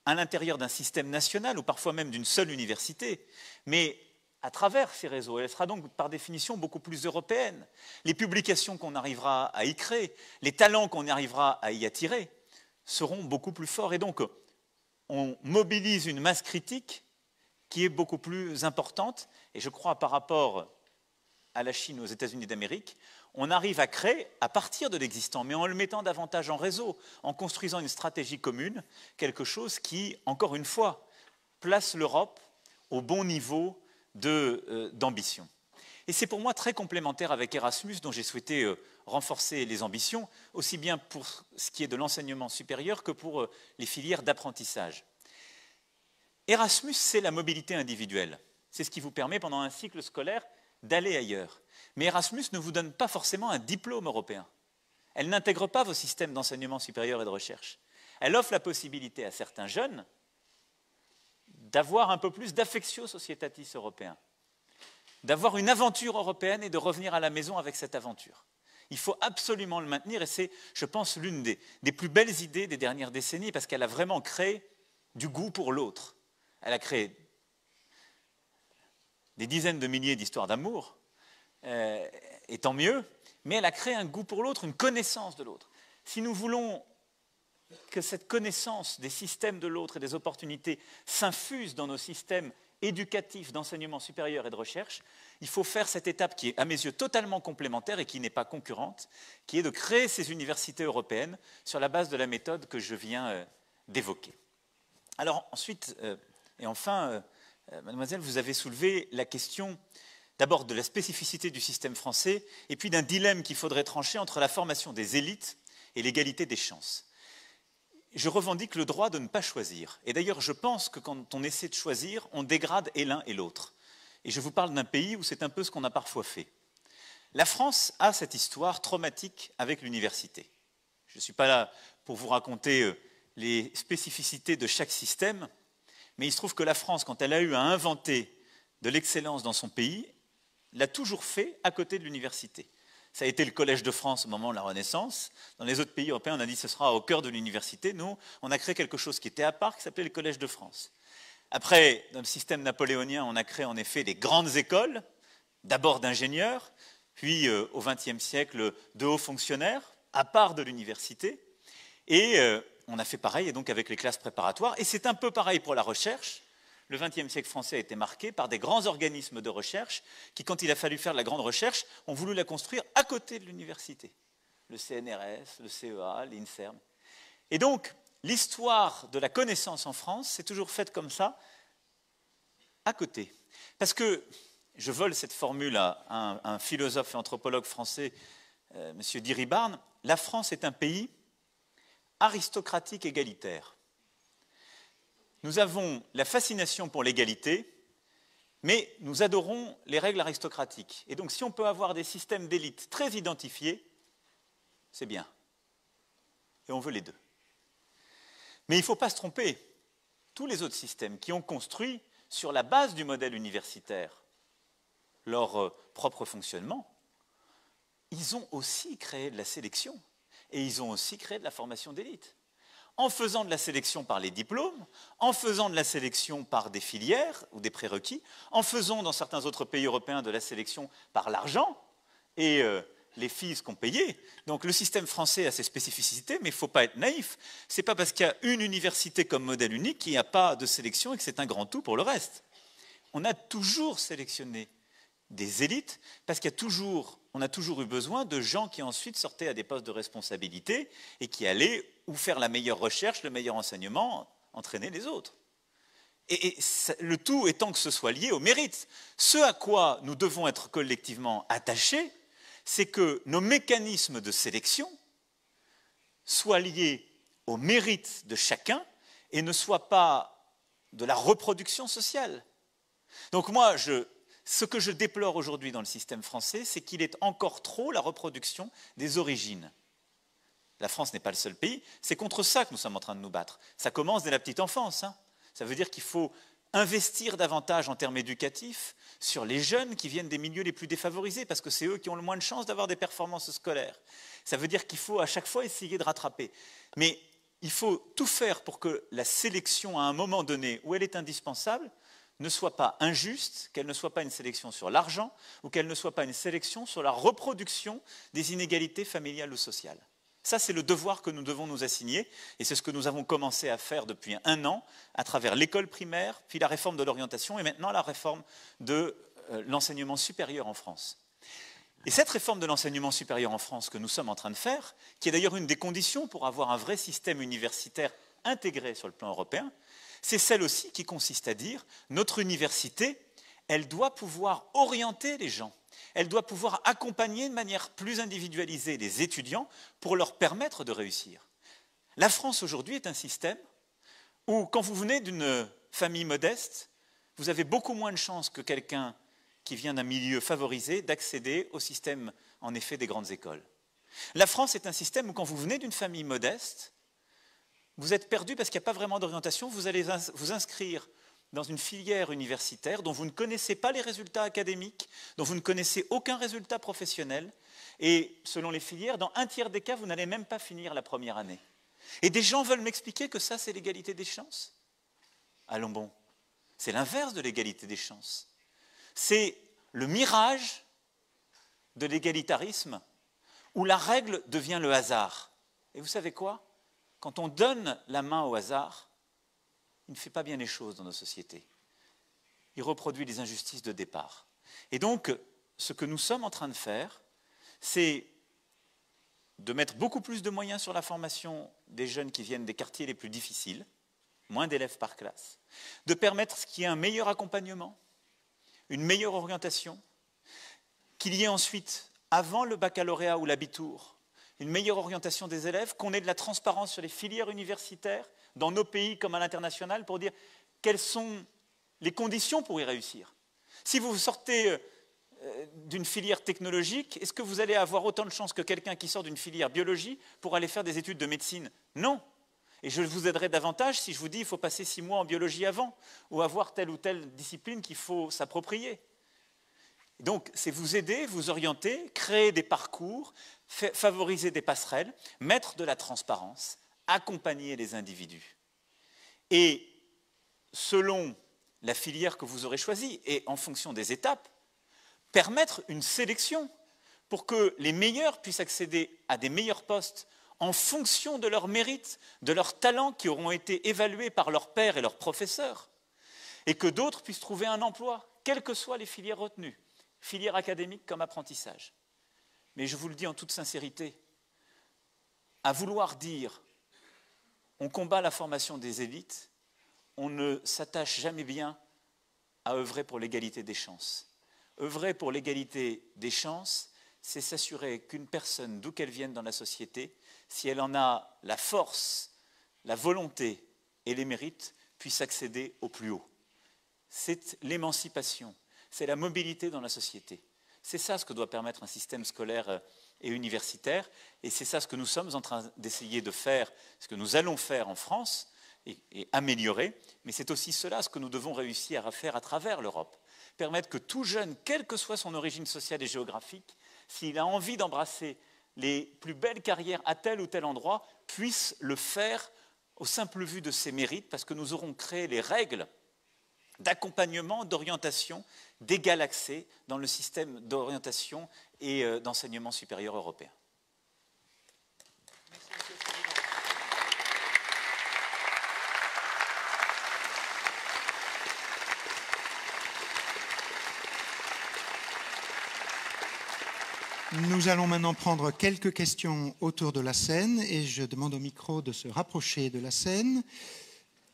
B: à l'intérieur d'un système national ou parfois même d'une seule université, mais à travers ces réseaux. Elle sera donc par définition beaucoup plus européenne. Les publications qu'on arrivera à y créer, les talents qu'on arrivera à y attirer seront beaucoup plus forts. Et donc, on mobilise une masse critique qui est beaucoup plus importante. Et je crois par rapport à la Chine, aux États-Unis d'Amérique, on arrive à créer, à partir de l'existant, mais en le mettant davantage en réseau, en construisant une stratégie commune, quelque chose qui, encore une fois, place l'Europe au bon niveau d'ambition. Et c'est pour moi très complémentaire avec Erasmus, dont j'ai souhaité renforcer les ambitions, aussi bien pour ce qui est de l'enseignement supérieur que pour les filières d'apprentissage. Erasmus, c'est la mobilité individuelle. C'est ce qui vous permet, pendant un cycle scolaire, d'aller ailleurs. Mais Erasmus ne vous donne pas forcément un diplôme européen. Elle n'intègre pas vos systèmes d'enseignement supérieur et de recherche. Elle offre la possibilité à certains jeunes d'avoir un peu plus d'affectio societatis européen, d'avoir une aventure européenne et de revenir à la maison avec cette aventure. Il faut absolument le maintenir et c'est, je pense, l'une des plus belles idées des dernières décennies parce qu'elle a vraiment créé du goût pour l'autre. Elle a créé des dizaines de milliers d'histoires d'amour, et tant mieux, mais elle a créé un goût pour l'autre, une connaissance de l'autre. Si nous voulons que cette connaissance des systèmes de l'autre et des opportunités s'infuse dans nos systèmes éducatifs d'enseignement supérieur et de recherche, il faut faire cette étape qui est, à mes yeux, totalement complémentaire et qui n'est pas concurrente, qui est de créer ces universités européennes sur la base de la méthode que je viens d'évoquer. Alors ensuite, et enfin, mademoiselle, vous avez soulevé la question d'abord de la spécificité du système français et puis d'un dilemme qu'il faudrait trancher entre la formation des élites et l'égalité des chances. Je revendique le droit de ne pas choisir. Et d'ailleurs, je pense que quand on essaie de choisir, on dégrade et l'un et l'autre. Et je vous parle d'un pays où c'est un peu ce qu'on a parfois fait. La France a cette histoire traumatique avec l'université. Je ne suis pas là pour vous raconter les spécificités de chaque système, mais il se trouve que la France, quand elle a eu à inventer de l'excellence dans son pays, l'a toujours fait à côté de l'université. Ça a été le Collège de France au moment de la Renaissance. Dans les autres pays européens, on a dit que ce sera au cœur de l'université. Nous, on a créé quelque chose qui était à part, qui s'appelait le Collège de France. Après, dans le système napoléonien, on a créé en effet les grandes écoles, d'abord d'ingénieurs, puis au XXe siècle de hauts fonctionnaires, à part de l'université. Et on a fait pareil et donc avec les classes préparatoires. Et c'est un peu pareil pour la recherche. Le XXe siècle français a été marqué par des grands organismes de recherche qui, quand il a fallu faire de la grande recherche, ont voulu la construire à côté de l'université. Le CNRS, le CEA, l'INSERM. Et donc, l'histoire de la connaissance en France s'est toujours faite comme ça, à côté. Parce que, je vole cette formule à un philosophe et anthropologue français, M. Diribarne, la France est un pays aristocratique égalitaire. Nous avons la fascination pour l'égalité, mais nous adorons les règles aristocratiques. Et donc, si on peut avoir des systèmes d'élite très identifiés, c'est bien. Et on veut les deux. Mais il ne faut pas se tromper. Tous les autres systèmes qui ont construit sur la base du modèle universitaire leur propre fonctionnement, ils ont aussi créé de la sélection et ils ont aussi créé de la formation d'élite. En faisant de la sélection par les diplômes, en faisant de la sélection par des filières ou des prérequis, en faisant dans certains autres pays européens de la sélection par l'argent et les fees qu'on payait. Donc le système français a ses spécificités, mais il ne faut pas être naïf. Ce n'est pas parce qu'il y a une université comme modèle unique qu'il n'y a pas de sélection et que c'est un grand tout pour le reste. On a toujours sélectionné des élites parce qu'on a toujours eu besoin de gens qui ensuite sortaient à des postes de responsabilité et qui allaient ou faire la meilleure recherche, le meilleur enseignement, entraîner les autres. Et le tout étant que ce soit lié au mérite. Ce à quoi nous devons être collectivement attachés, c'est que nos mécanismes de sélection soit lié au mérite de chacun et ne soit pas de la reproduction sociale. Donc moi, ce que je déplore aujourd'hui dans le système français, c'est qu'il est encore trop la reproduction des origines. La France n'est pas le seul pays, c'est contre ça que nous sommes en train de nous battre. Ça commence dès la petite enfance. Ça veut dire qu'il faut investir davantage en termes éducatifs sur les jeunes qui viennent des milieux les plus défavorisés, parce que c'est eux qui ont le moins de chances d'avoir des performances scolaires. Ça veut dire qu'il faut à chaque fois essayer de rattraper. Mais il faut tout faire pour que la sélection, à un moment donné où elle est indispensable, ne soit pas injuste, qu'elle ne soit pas une sélection sur l'argent, ou qu'elle ne soit pas une sélection sur la reproduction des inégalités familiales ou sociales. Ça, c'est le devoir que nous devons nous assigner, et c'est ce que nous avons commencé à faire depuis 1 an, à travers l'école primaire, puis la réforme de l'orientation, et maintenant la réforme de l'enseignement supérieur en France. Et cette réforme de l'enseignement supérieur en France que nous sommes en train de faire, qui est d'ailleurs une des conditions pour avoir un vrai système universitaire intégré sur le plan européen, c'est celle aussi qui consiste à dire notre université, elle doit pouvoir orienter les gens. Elle doit pouvoir accompagner de manière plus individualisée les étudiants pour leur permettre de réussir. La France aujourd'hui est un système où, quand vous venez d'une famille modeste, vous avez beaucoup moins de chances que quelqu'un qui vient d'un milieu favorisé d'accéder au système, en effet, des grandes écoles. La France est un système où, quand vous venez d'une famille modeste, vous êtes perdu parce qu'il n'y a pas vraiment d'orientation, vous allez vous inscrire dans une filière universitaire dont vous ne connaissez pas les résultats académiques, dont vous ne connaissez aucun résultat professionnel, et selon les filières, dans 1/3 des cas, vous n'allez même pas finir la première année. Et des gens veulent m'expliquer que ça, c'est l'égalité des chances. Allons bon, c'est l'inverse de l'égalité des chances. C'est le mirage de l'égalitarisme où la règle devient le hasard. Et vous savez quoi ? Quand on donne la main au hasard, il ne fait pas bien les choses dans nos sociétés. Il reproduit les injustices de départ. Et donc, ce que nous sommes en train de faire, c'est de mettre beaucoup plus de moyens sur la formation des jeunes qui viennent des quartiers les plus difficiles, moins d'élèves par classe, de permettre qu'il y ait un meilleur accompagnement, une meilleure orientation, qu'il y ait ensuite, avant le baccalauréat ou l'abitur, une meilleure orientation des élèves, qu'on ait de la transparence sur les filières universitaires, dans nos pays comme à l'international, pour dire quelles sont les conditions pour y réussir. Si vous sortez d'une filière technologique, est-ce que vous allez avoir autant de chances que quelqu'un qui sort d'une filière biologie pour aller faire des études de médecine? Non. Et je vous aiderai davantage si je vous dis qu'il faut passer 6 mois en biologie avant, ou avoir telle ou telle discipline qu'il faut s'approprier. Donc, c'est vous aider, vous orienter, créer des parcours, favoriser des passerelles, mettre de la transparence, accompagner les individus. Et selon la filière que vous aurez choisie et en fonction des étapes, permettre une sélection pour que les meilleurs puissent accéder à des meilleurs postes en fonction de leurs mérites, de leurs talents qui auront été évalués par leurs pairs et leurs professeurs, et que d'autres puissent trouver un emploi, quelles que soient les filières retenues, filière académique comme apprentissage. Mais je vous le dis en toute sincérité, à vouloir dire on combat la formation des élites, on ne s'attache jamais bien à œuvrer pour l'égalité des chances. Œuvrer pour l'égalité des chances, c'est s'assurer qu'une personne, d'où qu'elle vienne dans la société, si elle en a la force, la volonté et les mérites, puisse accéder au plus haut. C'est l'émancipation, c'est la mobilité dans la société. C'est ça ce que doit permettre un système scolaire et universitaire, et c'est ça ce que nous sommes en train d'essayer de faire, ce que nous allons faire en France, et améliorer, mais c'est aussi cela ce que nous devons réussir à faire à travers l'Europe. Permettre que tout jeune, quelle que soit son origine sociale et géographique, s'il a envie d'embrasser les plus belles carrières à tel ou tel endroit, puisse le faire au simple vu de ses mérites, parce que nous aurons créé les règles d'accompagnement, d'orientation, d'égal accès dans le système d'orientation et d'enseignement supérieur européen.
C: Nous allons maintenant prendre quelques questions autour de la scène et je demande au micro de se rapprocher de la scène.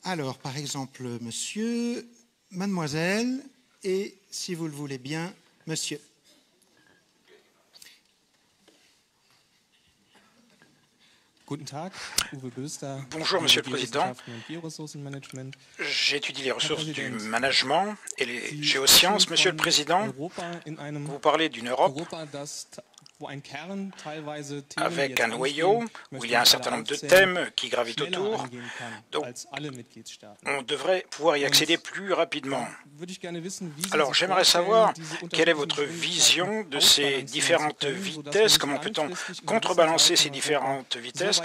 C: Alors, par exemple, monsieur, mademoiselle et, si vous le voulez bien, monsieur.
E: Bonjour, Monsieur le Président. J'étudie les ressources du management et les géosciences. Monsieur le Président, vous parlez d'une Europe avec un noyau où il y a un certain nombre de thèmes qui gravitent autour. Donc, on devrait pouvoir y accéder plus rapidement. Alors, j'aimerais savoir quelle est votre vision de ces différentes vitesses, comment peut-on contrebalancer ces différentes vitesses.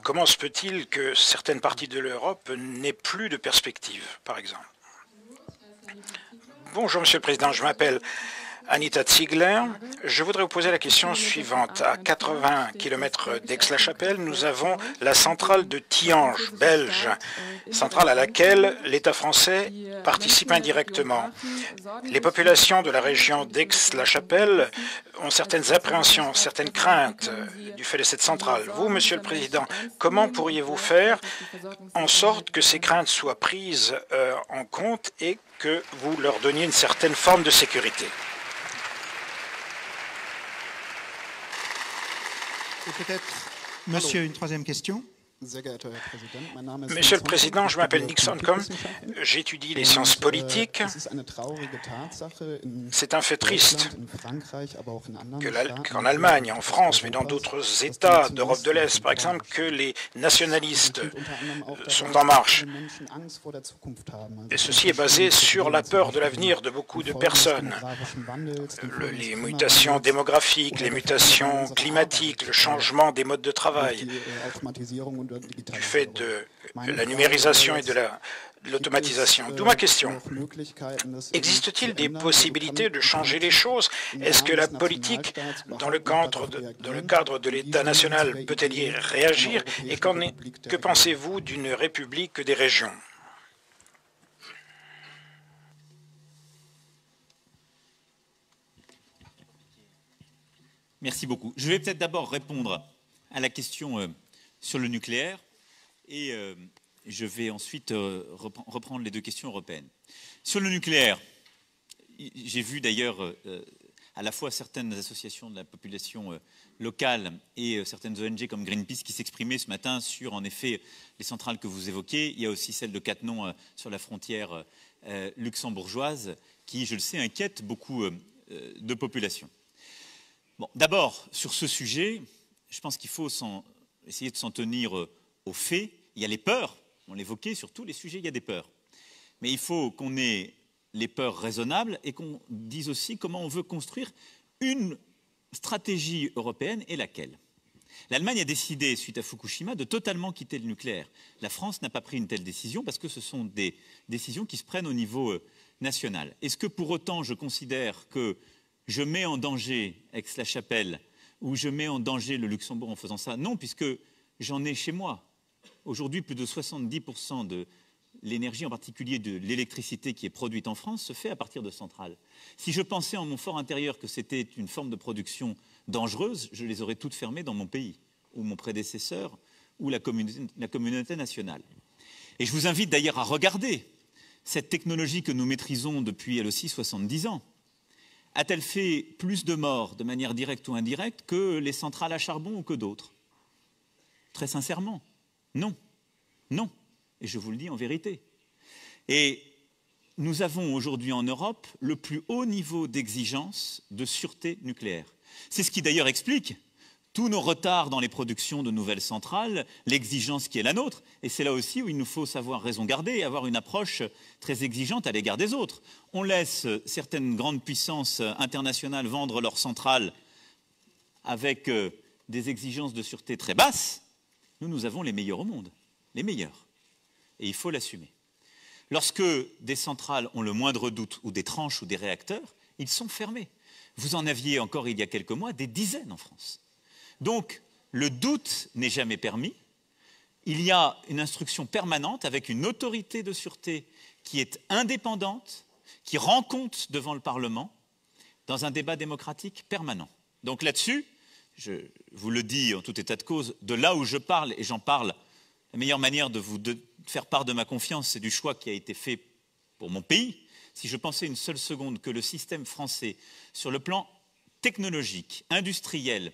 E: Comment se peut-il que certaines parties de l'Europe n'aient plus de perspective, par exemple? Bonjour, Monsieur le Président, je m'appelle Anita Ziegler. Je voudrais vous poser la question suivante. À 80 km d'Aix-la-Chapelle, nous avons la centrale de Tihange, belge, centrale à laquelle l'État français participe indirectement. Les populations de la région d'Aix-la-Chapelle ont certaines appréhensions, certaines craintes du fait de cette centrale. Vous, Monsieur le Président, comment pourriez-vous faire en sorte que ces craintes soient prises en compte et que vous leur donniez une certaine forme de sécurité?
C: Et peut-être, Monsieur, une troisième question.
E: Monsieur le Président, je m'appelle Nick Soncombe, j'étudie les sciences politiques. C'est un fait triste qu'en Allemagne, en France, mais dans d'autres États d'Europe de l'Est, par exemple, que les nationalistes sont en marche. Et ceci est basé sur la peur de l'avenir de beaucoup de personnes. Les mutations démographiques, les mutations climatiques, le changement des modes de travail, du fait de la numérisation et de l'automatisation. D'où ma question. Existe-t-il des possibilités de changer les choses? Est-ce que la politique, dans le cadre de l'État national, peut-elle y réagir? Et que pensez-vous d'une république des régions?
B: Merci beaucoup. Je vais peut-être d'abord répondre à la question sur le nucléaire et je vais ensuite reprendre les deux questions européennes. Sur le nucléaire, j'ai vu d'ailleurs à la fois certaines associations de la population locale et certaines ONG comme Greenpeace qui s'exprimaient ce matin sur, en effet, les centrales que vous évoquez. Il y a aussi celle de Cattenom sur la frontière luxembourgeoise qui, je le sais, inquiète beaucoup de populations. Bon, d'abord, sur ce sujet, je pense qu'il faut essayer de s'en tenir aux faits. Il y a les peurs, on l'évoquait, sur tous les sujets, il y a des peurs. Mais il faut qu'on ait les peurs raisonnables et qu'on dise aussi comment on veut construire une stratégie européenne et laquelle. L'Allemagne a décidé, suite à Fukushima, de totalement quitter le nucléaire. La France n'a pas pris une telle décision parce que ce sont des décisions qui se prennent au niveau national. Est-ce que pour autant je considère que je mets en danger Aix-la-Chapelle ou je mets en danger le Luxembourg en faisant ça? Non, puisque j'en ai chez moi. Aujourd'hui, plus de 70% de l'énergie, en particulier de l'électricité qui est produite en France, se fait à partir de centrales. Si je pensais en mon fort intérieur que c'était une forme de production dangereuse, je les aurais toutes fermées dans mon pays, ou mon prédécesseur, ou la communauté nationale. Et je vous invite d'ailleurs à regarder cette technologie que nous maîtrisons depuis, elle aussi, 70 ans. A-t-elle fait plus de morts de manière directe ou indirecte que les centrales à charbon ou que d'autres? Très sincèrement, non. Non. Et je vous le dis en vérité. Et nous avons aujourd'hui en Europe le plus haut niveau d'exigence de sûreté nucléaire. C'est ce qui d'ailleurs explique tous nos retards dans les productions de nouvelles centrales, l'exigence qui est la nôtre. Et c'est là aussi où il nous faut savoir raison garder et avoir une approche très exigeante à l'égard des autres. On laisse certaines grandes puissances internationales vendre leurs centrales avec des exigences de sûreté très basses. Nous avons les meilleurs au monde, les meilleurs. Et il faut l'assumer. Lorsque des centrales ont le moindre doute, ou des tranches ou des réacteurs, ils sont fermés. Vous en aviez encore il y a quelques mois des dizaines en France. Donc, le doute n'est jamais permis. Il y a une instruction permanente avec une autorité de sûreté qui est indépendante, qui rend compte devant le Parlement dans un débat démocratique permanent. Donc là-dessus, je vous le dis en tout état de cause, de là où je parle, et j'en parle, la meilleure manière de vous faire part de ma confiance, c'est du choix qui a été fait pour mon pays. Si je pensais une seule seconde que le système français, sur le plan technologique, industriel,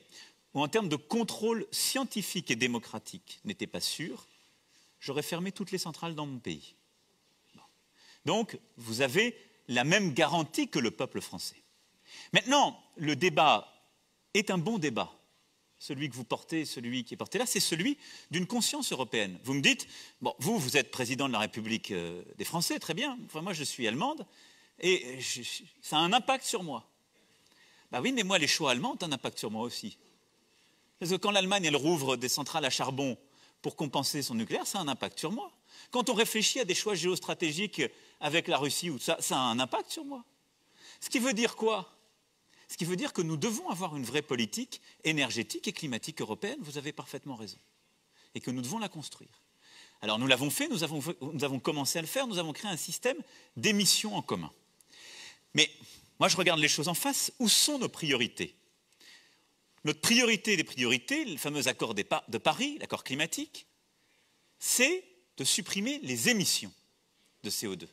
B: ou en termes de contrôle scientifique et démocratique, n'était pas sûr, j'aurais fermé toutes les centrales dans mon pays. Bon. Donc, vous avez la même garantie que le peuple français. Maintenant, le débat est un bon débat. Celui que vous portez, celui qui est porté là, c'est celui d'une conscience européenne. Vous me dites, bon, vous êtes président de la République des Français, très bien. Enfin, moi, je suis allemande, et ça a un impact sur moi. Ben oui, mais moi, les choix allemands ont un impact sur moi aussi. Parce que quand l'Allemagne, elle rouvre des centrales à charbon pour compenser son nucléaire, ça a un impact sur moi. Quand on réfléchit à des choix géostratégiques avec la Russie, ça a un impact sur moi. Ce qui veut dire quoi? Ce qui veut dire que nous devons avoir une vraie politique énergétique et climatique européenne, vous avez parfaitement raison, et que nous devons la construire. Alors nous l'avons fait, nous avons commencé à le faire, nous avons créé un système d'émissions en commun. Mais moi je regarde les choses en face, où sont nos priorités? Notre priorité des priorités, le fameux accord de Paris, l'accord climatique, c'est de supprimer les émissions de CO2.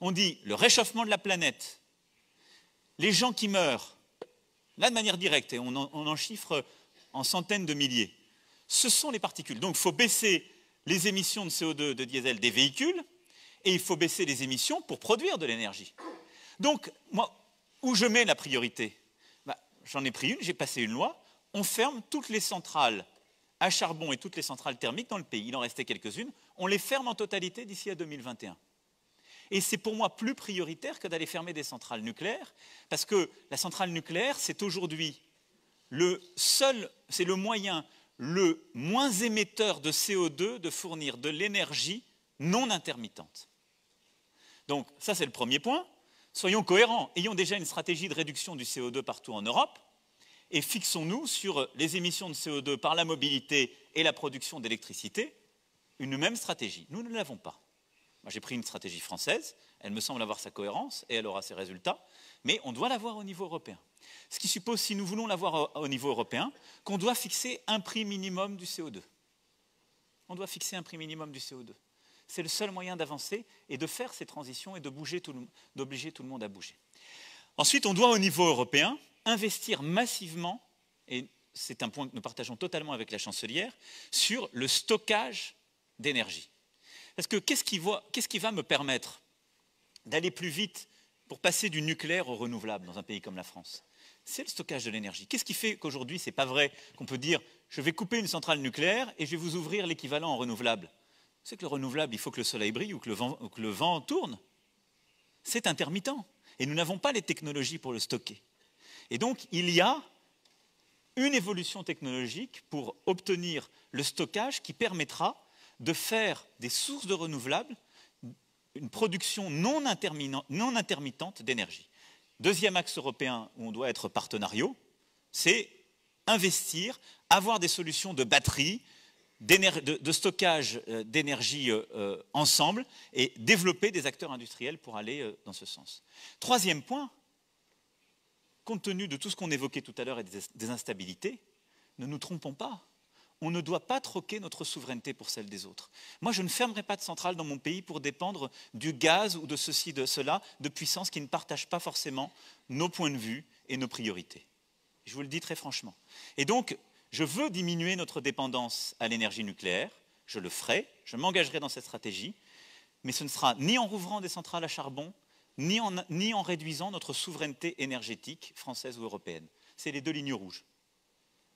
B: On dit le réchauffement de la planète, les gens qui meurent, là de manière directe, et on en chiffre en centaines de milliers, ce sont les particules. Donc il faut baisser les émissions de CO2 de diesel des véhicules, et il faut baisser les émissions pour produire de l'énergie. Donc, moi, où je mets la priorité? J'en ai pris une, j'ai passé une loi, on ferme toutes les centrales à charbon et toutes les centrales thermiques dans le pays. Il en restait quelques-unes, on les ferme en totalité d'ici à 2021. Et c'est pour moi plus prioritaire que d'aller fermer des centrales nucléaires, parce que la centrale nucléaire, c'est aujourd'hui c'est le moyen le moins émetteur de CO2 de fournir de l'énergie non intermittente. Donc ça, c'est le premier point. Soyons cohérents, ayons déjà une stratégie de réduction du CO2 partout en Europe, et fixons-nous sur les émissions de CO2 par la mobilité et la production d'électricité, une même stratégie. Nous ne l'avons pas. Moi, j'ai pris une stratégie française, elle me semble avoir sa cohérence et elle aura ses résultats, mais on doit l'avoir au niveau européen. Ce qui suppose, si nous voulons l'avoir au niveau européen, qu'on doit fixer un prix minimum du CO2. On doit fixer un prix minimum du CO2. C'est le seul moyen d'avancer et de faire ces transitions et d'obliger tout le monde à bouger. Ensuite, on doit au niveau européen investir massivement, et c'est un point que nous partageons totalement avec la chancelière, sur le stockage d'énergie. Parce que qu'est-ce qui va me permettre d'aller plus vite pour passer du nucléaire au renouvelable dans un pays comme la France? C'est le stockage de l'énergie. Qu'est-ce qui fait qu'aujourd'hui, ce n'est pas vrai qu'on peut dire « je vais couper une centrale nucléaire et je vais vous ouvrir l'équivalent en renouvelable ». C'est que le renouvelable, il faut que le soleil brille ou que le vent tourne. C'est intermittent. Et nous n'avons pas les technologies pour le stocker. Et donc, il y a une évolution technologique pour obtenir le stockage qui permettra de faire des sources de renouvelables une production non intermittente d'énergie. Deuxième axe européen où on doit être partenariaux, c'est investir, avoir des solutions de batterie, de stockage d'énergie ensemble et développer des acteurs industriels pour aller dans ce sens. Troisième point, compte tenu de tout ce qu'on évoquait tout à l'heure et des instabilités, ne nous trompons pas. On ne doit pas troquer notre souveraineté pour celle des autres. Moi, je ne fermerai pas de centrale dans mon pays pour dépendre du gaz ou de ceci, de cela, de puissances qui ne partagent pas forcément nos points de vue et nos priorités. Je vous le dis très franchement. Et donc, je veux diminuer notre dépendance à l'énergie nucléaire, je le ferai, je m'engagerai dans cette stratégie, mais ce ne sera ni en rouvrant des centrales à charbon, ni en réduisant notre souveraineté énergétique française ou européenne. C'est les deux lignes rouges.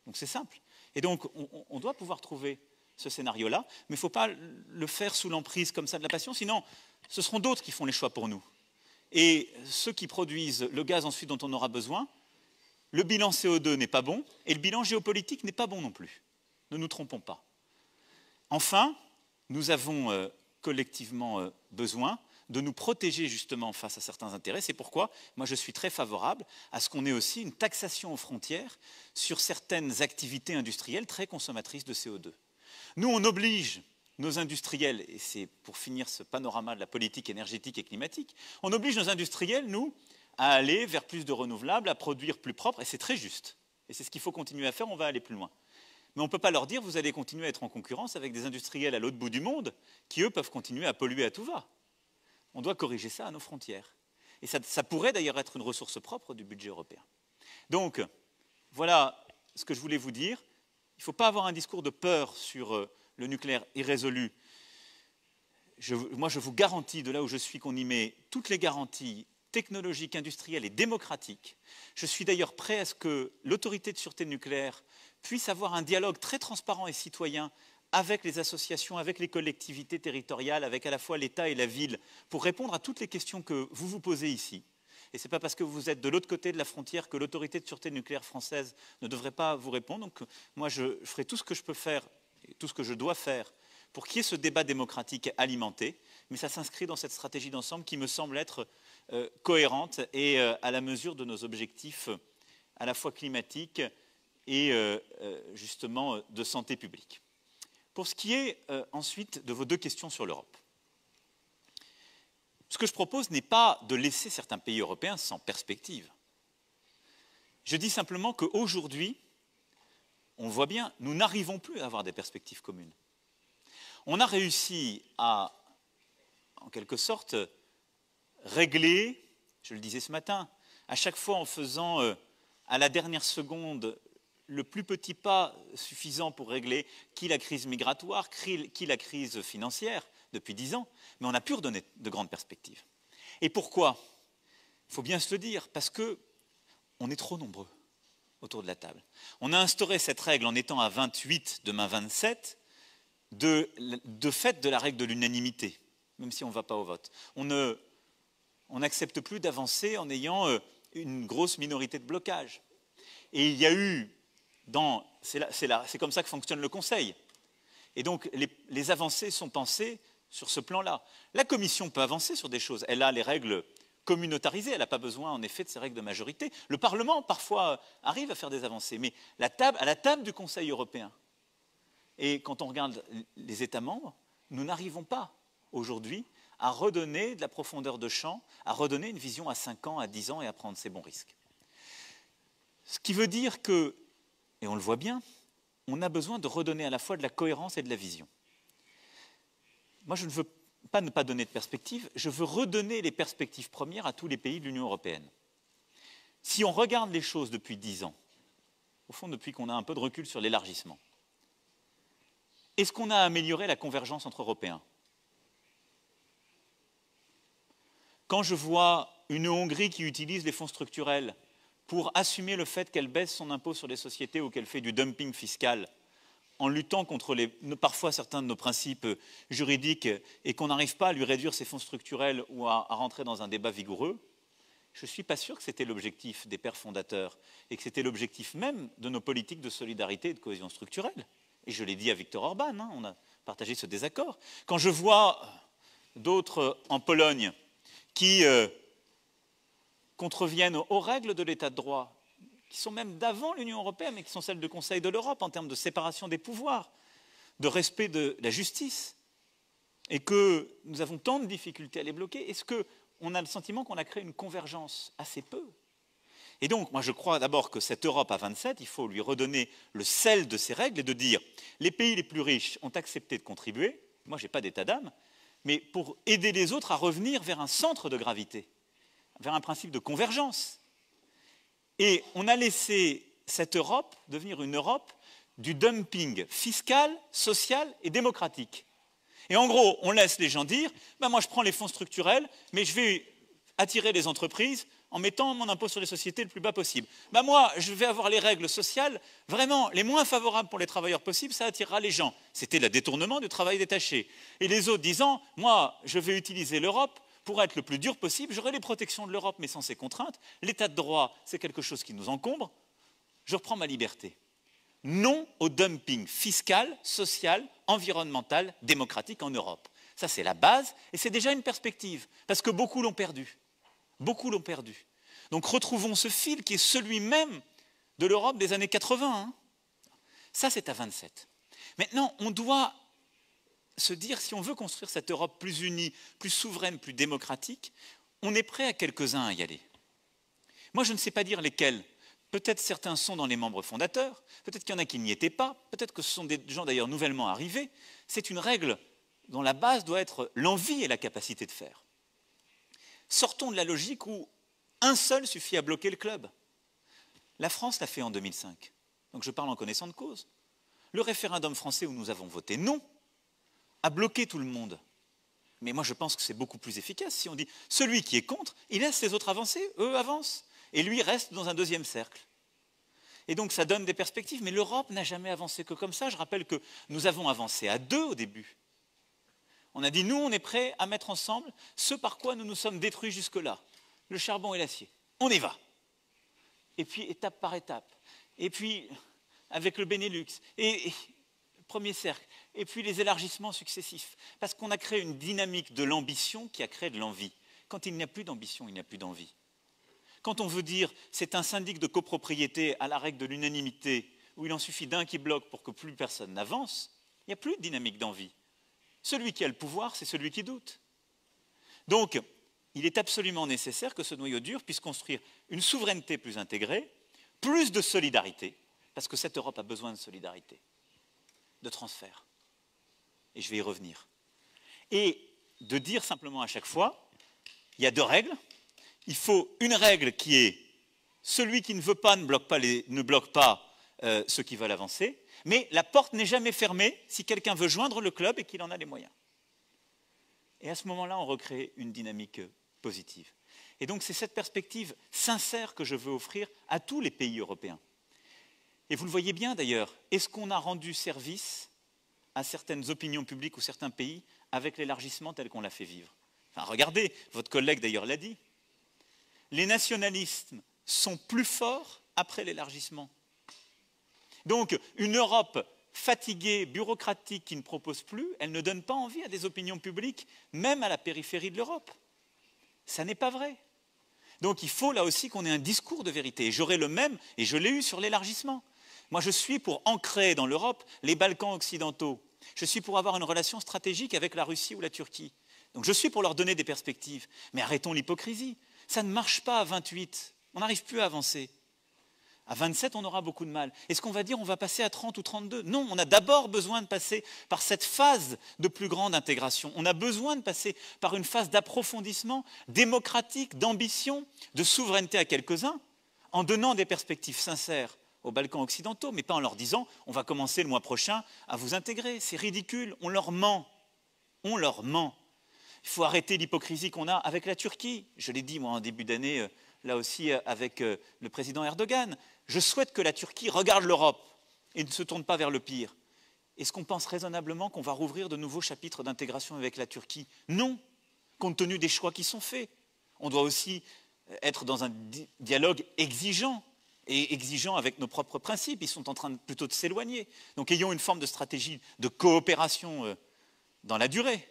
B: Donc c'est simple. Et donc on doit pouvoir trouver ce scénario-là, mais il ne faut pas le faire sous l'emprise comme ça de la passion, sinon ce seront d'autres qui font les choix pour nous. Et ceux qui produisent le gaz ensuite dont on aura besoin, le bilan CO2 n'est pas bon, et le bilan géopolitique n'est pas bon non plus. Ne nous trompons pas. Enfin, nous avons collectivement besoin de nous protéger justement face à certains intérêts. C'est pourquoi moi je suis très favorable à ce qu'on ait aussi une taxation aux frontières sur certaines activités industrielles très consommatrices de CO2. Nous, on oblige nos industriels, et c'est pour finir ce panorama de la politique énergétique et climatique, on oblige nos industriels, nous, à aller vers plus de renouvelables, à produire plus propre, et c'est très juste. Et c'est ce qu'il faut continuer à faire, on va aller plus loin. Mais on ne peut pas leur dire, vous allez continuer à être en concurrence avec des industriels à l'autre bout du monde, qui eux peuvent continuer à polluer à tout va. On doit corriger ça à nos frontières. Et ça pourrait d'ailleurs être une ressource propre du budget européen. Donc, voilà ce que je voulais vous dire. Il ne faut pas avoir un discours de peur sur le nucléaire irrésolu. Moi, je vous garantis, de là où je suis, qu'on y met toutes les garanties technologiques, industrielles et démocratiques. Je suis d'ailleurs prêt à ce que l'autorité de sûreté nucléaire puisse avoir un dialogue très transparent et citoyen avec les associations, avec les collectivités territoriales, avec à la fois l'État et la ville, pour répondre à toutes les questions que vous vous posez ici. Et ce n'est pas parce que vous êtes de l'autre côté de la frontière que l'autorité de sûreté nucléaire française ne devrait pas vous répondre. Donc moi, je ferai tout ce que je peux faire, et tout ce que je dois faire, pour qu'il y ait ce débat démocratique alimenté, mais ça s'inscrit dans cette stratégie d'ensemble qui me semble être cohérente et à la mesure de nos objectifs à la fois climatiques et justement de santé publique. Pour ce qui est ensuite de vos deux questions sur l'Europe, ce que je propose n'est pas de laisser certains pays européens sans perspective. Je dis simplement qu'aujourd'hui, on le voit bien, nous n'arrivons plus à avoir des perspectives communes. On a réussi à, en quelque sorte, régler, je le disais ce matin, à chaque fois en faisant à la dernière seconde le plus petit pas suffisant pour régler qui la crise migratoire, qui la crise financière depuis 10 ans, mais on n'a pu redonner de grandes perspectives. Et pourquoi? Il faut bien se le dire, parce qu'on est trop nombreux autour de la table. On a instauré cette règle en étant à 28, demain 27, de fait de la règle de l'unanimité, même si on ne va pas au vote. On n'accepte plus d'avancer en ayant une grosse minorité de blocage. Et il y a eu, c'est comme ça que fonctionne le Conseil. Et donc les avancées sont pensées sur ce plan-là. La Commission peut avancer sur des choses. Elle a les règles communautarisées, elle n'a pas besoin en effet de ces règles de majorité. Le Parlement parfois arrive à faire des avancées, mais à la table du Conseil européen, et quand on regarde les États membres, nous n'arrivons pas aujourd'hui à redonner de la profondeur de champ, à redonner une vision à 5 ans, à 10 ans et à prendre ces bons risques. Ce qui veut dire que, et on le voit bien, on a besoin de redonner à la fois de la cohérence et de la vision. Moi, je ne veux pas ne pas donner de perspective, je veux redonner les perspectives premières à tous les pays de l'Union européenne. Si on regarde les choses depuis 10 ans, au fond depuis qu'on a un peu de recul sur l'élargissement, est-ce qu'on a amélioré la convergence entre Européens? Quand je vois une Hongrie qui utilise les fonds structurels pour assumer le fait qu'elle baisse son impôt sur les sociétés ou qu'elle fait du dumping fiscal en luttant contre parfois certains de nos principes juridiques et qu'on n'arrive pas à lui réduire ses fonds structurels ou à rentrer dans un débat vigoureux, je ne suis pas sûr que c'était l'objectif des pères fondateurs et que c'était l'objectif même de nos politiques de solidarité et de cohésion structurelle. Et je l'ai dit à Viktor Orban, on a partagé ce désaccord. Quand je vois d'autres en Pologne qui contreviennent aux règles de l'état de droit, qui sont même d'avant l'Union européenne, mais qui sont celles du Conseil de l'Europe en termes de séparation des pouvoirs, de respect de la justice, et que nous avons tant de difficultés à les bloquer, est-ce qu'on a le sentiment qu'on a créé une convergence? Assez peu. Et donc, moi je crois d'abord que cette Europe à 27, il faut lui redonner le sel de ses règles et de dire les pays les plus riches ont accepté de contribuer, moi je n'ai pas d'état d'âme, mais pour aider les autres à revenir vers un centre de gravité, vers un principe de convergence. Et on a laissé cette Europe devenir une Europe du dumping fiscal, social et démocratique. Et en gros, on laisse les gens dire moi je prends les fonds structurels, mais je vais attirer les entreprises en mettant mon impôt sur les sociétés le plus bas possible. Moi, je vais avoir les règles sociales vraiment les moins favorables pour les travailleurs possibles, ça attirera les gens. C'était le détournement du travail détaché. Et les autres disant moi, je vais utiliser l'Europe pour être le plus dur possible, j'aurai les protections de l'Europe mais sans ces contraintes, l'état de droit c'est quelque chose qui nous encombre, je reprends ma liberté. Non au dumping fiscal, social, environnemental, démocratique en Europe. Ça c'est la base et c'est déjà une perspective, parce que beaucoup l'ont perdu. Beaucoup l'ont perdu. Donc retrouvons ce fil qui est celui même de l'Europe des années 80. Ça c'est à 27. Maintenant on doit se dire, si on veut construire cette Europe plus unie, plus souveraine, plus démocratique, on est prêt à quelques-uns à y aller. Moi, je ne sais pas dire lesquels. Peut-être certains sont dans les membres fondateurs, peut-être qu'il y en a qui n'y étaient pas, peut-être que ce sont des gens d'ailleurs nouvellement arrivés. C'est une règle dont la base doit être l'envie et la capacité de faire. Sortons de la logique où un seul suffit à bloquer le club. La France l'a fait en 2005. Donc je parle en connaissance de cause. Le référendum français où nous avons voté non a bloqué tout le monde. Mais moi je pense que c'est beaucoup plus efficace si on dit celui qui est contre, il laisse les autres avancer, eux avancent, et lui reste dans un deuxième cercle. Et donc ça donne des perspectives, mais l'Europe n'a jamais avancé que comme ça. Je rappelle que nous avons avancé à deux au début. On a dit nous on est prêts à mettre ensemble ce par quoi nous nous sommes détruits jusque-là, le charbon et l'acier. On y va. Et puis étape par étape. Et puis avec le Benelux, et premier cercle, et puis les élargissements successifs. Parce qu'on a créé une dynamique de l'ambition qui a créé de l'envie. Quand il n'y a plus d'ambition, il n'y a plus d'envie. Quand on veut dire c'est un syndic de copropriété à la règle de l'unanimité, où il en suffit d'un qui bloque pour que plus personne n'avance, il n'y a plus de dynamique d'envie. Celui qui a le pouvoir, c'est celui qui doute. Donc, il est absolument nécessaire que ce noyau dur puisse construire une souveraineté plus intégrée, plus de solidarité, parce que cette Europe a besoin de solidarité, de transfert. Et je vais y revenir. Et de dire simplement à chaque fois, il y a deux règles. Il faut une règle qui est celui qui ne veut pas ne bloque pas ceux qui veulent avancer, mais la porte n'est jamais fermée si quelqu'un veut joindre le club et qu'il en a les moyens. Et à ce moment-là, on recrée une dynamique positive. Et donc c'est cette perspective sincère que je veux offrir à tous les pays européens. Et vous le voyez bien d'ailleurs, est-ce qu'on a rendu service à certaines opinions publiques ou certains pays avec l'élargissement tel qu'on l'a fait vivre? Enfin, regardez, votre collègue d'ailleurs l'a dit. Les nationalismes sont plus forts après l'élargissement. Donc, une Europe fatiguée, bureaucratique, qui ne propose plus, elle ne donne pas envie à des opinions publiques, même à la périphérie de l'Europe. Ça n'est pas vrai. Donc, il faut là aussi qu'on ait un discours de vérité. Et j'aurai le même, et je l'ai eu sur l'élargissement. Moi, je suis pour ancrer dans l'Europe les Balkans occidentaux. Je suis pour avoir une relation stratégique avec la Russie ou la Turquie. Donc, je suis pour leur donner des perspectives. Mais arrêtons l'hypocrisie. Ça ne marche pas à 28. On n'arrive plus à avancer. À 27, on aura beaucoup de mal. Est-ce qu'on va dire on va passer à 30 ou 32? Non, on a d'abord besoin de passer par cette phase de plus grande intégration. On a besoin de passer par une phase d'approfondissement démocratique, d'ambition, de souveraineté à quelques-uns, en donnant des perspectives sincères aux Balkans occidentaux, mais pas en leur disant on va commencer le mois prochain à vous intégrer. C'est ridicule, on leur ment. On leur ment. Il faut arrêter l'hypocrisie qu'on a avec la Turquie. Je l'ai dit, moi, en début d'année, là aussi, avec le président Erdogan. Je souhaite que la Turquie regarde l'Europe et ne se tourne pas vers le pire. Est-ce qu'on pense raisonnablement qu'on va rouvrir de nouveaux chapitres d'intégration avec la Turquie? Non, compte tenu des choix qui sont faits. On doit aussi être dans un dialogue exigeant, et exigeant avec nos propres principes. Ils sont en train plutôt de s'éloigner. Donc ayons une forme de stratégie de coopération dans la durée.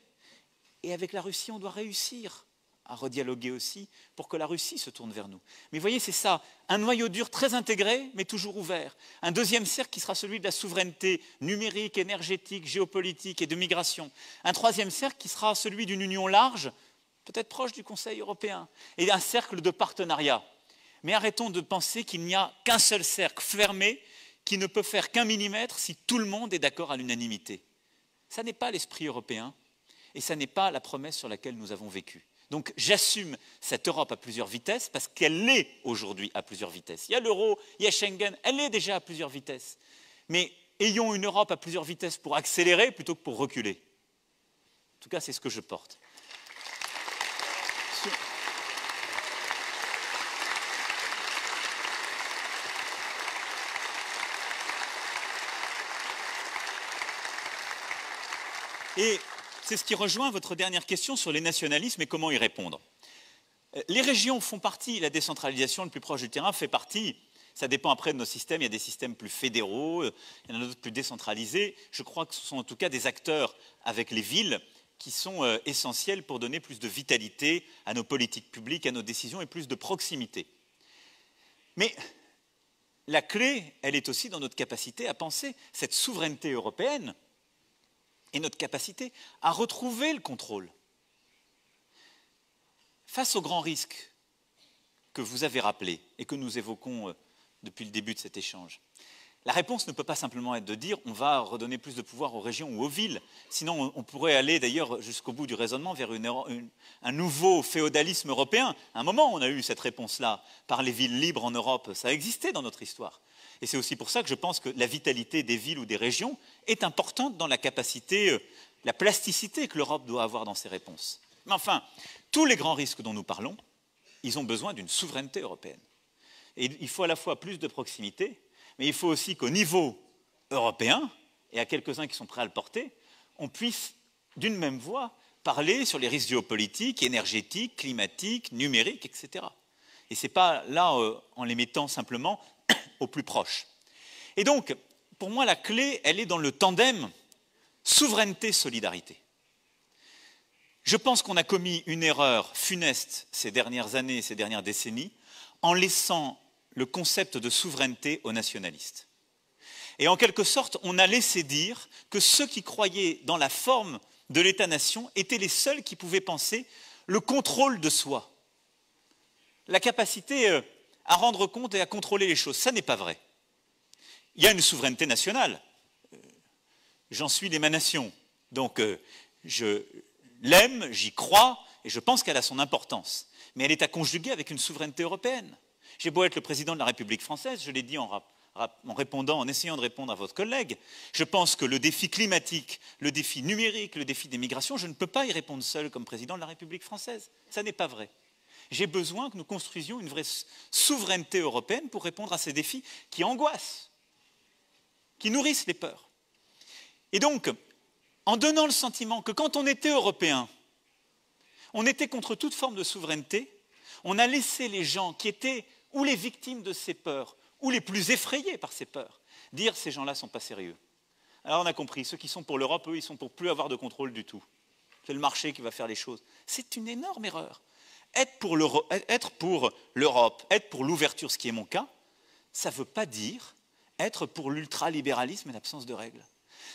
B: Et avec la Russie, on doit réussir à redialoguer aussi pour que la Russie se tourne vers nous. Mais vous voyez, c'est ça, un noyau dur très intégré, mais toujours ouvert. Un deuxième cercle qui sera celui de la souveraineté numérique, énergétique, géopolitique et de migration. Un troisième cercle qui sera celui d'une union large, peut-être proche du Conseil européen, et un cercle de partenariat. Mais arrêtons de penser qu'il n'y a qu'un seul cercle fermé qui ne peut faire qu'un millimètre si tout le monde est d'accord à l'unanimité. Ça n'est pas l'esprit européen. Et ça n'est pas la promesse sur laquelle nous avons vécu. Donc j'assume cette Europe à plusieurs vitesses parce qu'elle l'est aujourd'hui à plusieurs vitesses. Il y a l'euro, il y a Schengen, elle est déjà à plusieurs vitesses. Mais ayons une Europe à plusieurs vitesses pour accélérer plutôt que pour reculer. En tout cas, c'est ce que je porte. Et c'est ce qui rejoint votre dernière question sur les nationalismes et comment y répondre. Les régions font partie, la décentralisation le plus proche du terrain fait partie, ça dépend après de nos systèmes, il y a des systèmes plus fédéraux, il y en a d'autres plus décentralisés. Je crois que ce sont en tout cas des acteurs avec les villes qui sont essentiels pour donner plus de vitalité à nos politiques publiques, à nos décisions et plus de proximité. Mais la clé, elle est aussi dans notre capacité à penser cette souveraineté européenne et notre capacité à retrouver le contrôle. Face aux grands risques que vous avez rappelés et que nous évoquons depuis le début de cet échange, la réponse ne peut pas simplement être de dire on va redonner plus de pouvoir aux régions ou aux villes. Sinon, on pourrait aller d'ailleurs jusqu'au bout du raisonnement vers un nouveau féodalisme européen. À un moment, on a eu cette réponse-là par les villes libres en Europe. Ça a existé dans notre histoire. Et c'est aussi pour ça que je pense que la vitalité des villes ou des régions est importante dans la capacité, la plasticité que l'Europe doit avoir dans ses réponses. Mais enfin, tous les grands risques dont nous parlons, ils ont besoin d'une souveraineté européenne. Et il faut à la fois plus de proximité, mais il faut aussi qu'au niveau européen, et à quelques-uns qui sont prêts à le porter, on puisse, d'une même voix, parler sur les risques géopolitiques, énergétiques, climatiques, numériques, etc. Et ce n'est pas là en les mettant simplement au plus proche. Et donc, pour moi, la clé, elle est dans le tandem souveraineté-solidarité. Je pense qu'on a commis une erreur funeste ces dernières années, ces dernières décennies, en laissant le concept de souveraineté aux nationalistes. Et en quelque sorte, on a laissé dire que ceux qui croyaient dans la forme de l'État-nation étaient les seuls qui pouvaient penser le contrôle de soi, la capacité à rendre compte et à contrôler les choses. Ça n'est pas vrai. Il y a une souveraineté nationale. J'en suis l'émanation. Donc, je l'aime, j'y crois, et je pense qu'elle a son importance. Mais elle est à conjuguer avec une souveraineté européenne. J'ai beau être le président de la République française, je l'ai dit en essayant de répondre à votre collègue, je pense que le défi climatique, le défi numérique, le défi des migrations, je ne peux pas y répondre seul comme président de la République française. Ça n'est pas vrai. J'ai besoin que nous construisions une vraie souveraineté européenne pour répondre à ces défis qui angoissent, qui nourrissent les peurs. Et donc, en donnant le sentiment que quand on était européen, on était contre toute forme de souveraineté, on a laissé les gens qui étaient ou les victimes de ces peurs, ou les plus effrayés par ces peurs, dire ces gens-là ne sont pas sérieux. Alors on a compris, ceux qui sont pour l'Europe, eux, ils sont pour plus avoir de contrôle du tout. C'est le marché qui va faire les choses. C'est une énorme erreur. Être pour l'Europe, être pour l'ouverture, ce qui est mon cas, ça ne veut pas dire être pour l'ultralibéralisme et l'absence de règles.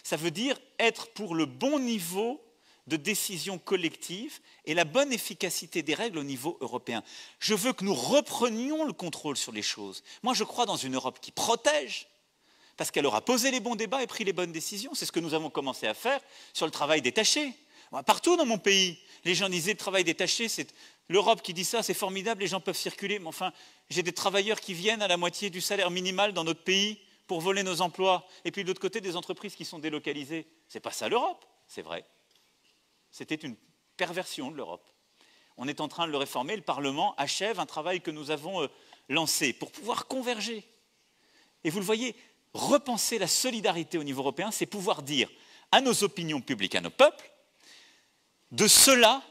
B: Ça veut dire être pour le bon niveau de décision collective et la bonne efficacité des règles au niveau européen. Je veux que nous reprenions le contrôle sur les choses. Moi, je crois dans une Europe qui protège, parce qu'elle aura posé les bons débats et pris les bonnes décisions. C'est ce que nous avons commencé à faire sur le travail détaché. Partout dans mon pays, les gens disaient le travail détaché, c'est l'Europe qui dit ça, c'est formidable, les gens peuvent circuler. Mais enfin, j'ai des travailleurs qui viennent à la moitié du salaire minimal dans notre pays pour voler nos emplois. Et puis de l'autre côté, des entreprises qui sont délocalisées. C'est pas ça l'Europe, c'est vrai. C'était une perversion de l'Europe. On est en train de le réformer. Le Parlement achève un travail que nous avons lancé pour pouvoir converger. Et vous le voyez, repenser la solidarité au niveau européen, c'est pouvoir dire à nos opinions publiques, à nos peuples, de cela,